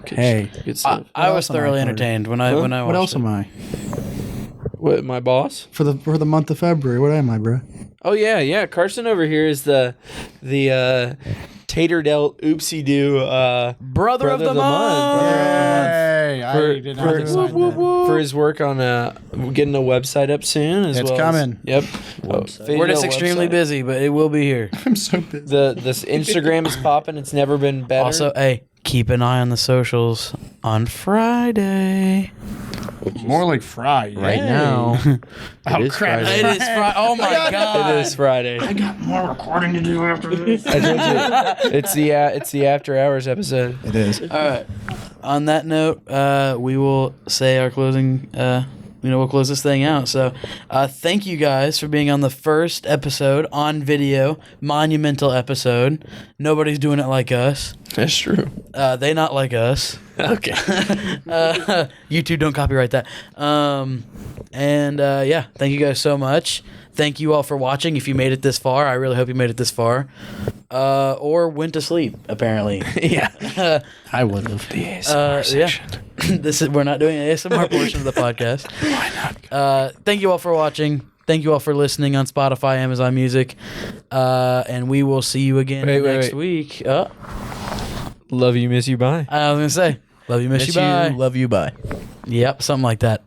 Hey, Good stuff. I was else am I thoroughly part of? entertained when I watched what else it. am I? What, my boss? For the month of February, what am I, bro? Oh yeah. Carson over here is the Tater Delt Oopsie Doo Brother of the month. Hey, I For- did for- not decide that. for his work on getting a website up soon as It's well. coming. Yep. We're just extremely busy, but it will be here. I'm so busy. This Instagram is popping. It's never been better. Also, hey, keep an eye on the socials on Friday. More like fry. Right now. Oh, is crap. Friday. It is Friday. Oh my God. it is Friday. I got more recording to do after this. I told you, it's the after hours episode. It is. All right. On that note, we will say our closing. We'll close this thing out. So, thank you guys for being on the first episode on video, monumental episode. Nobody's doing it like us. That's true. They not like us. Okay. You two don't copyright that. Thank you guys so much. Thank you all for watching. If you made it this far, I really hope you made it this far. Or went to sleep, apparently. Yeah. I would have. We're not doing an ASMR portion of the podcast. Why not? Thank you all for watching. Thank you all for listening on Spotify, Amazon Music. And we will see you again next week. Love you, miss you, bye. I was going to say, love you, miss you, Miss bye. you, love you, bye. Yep, something like that.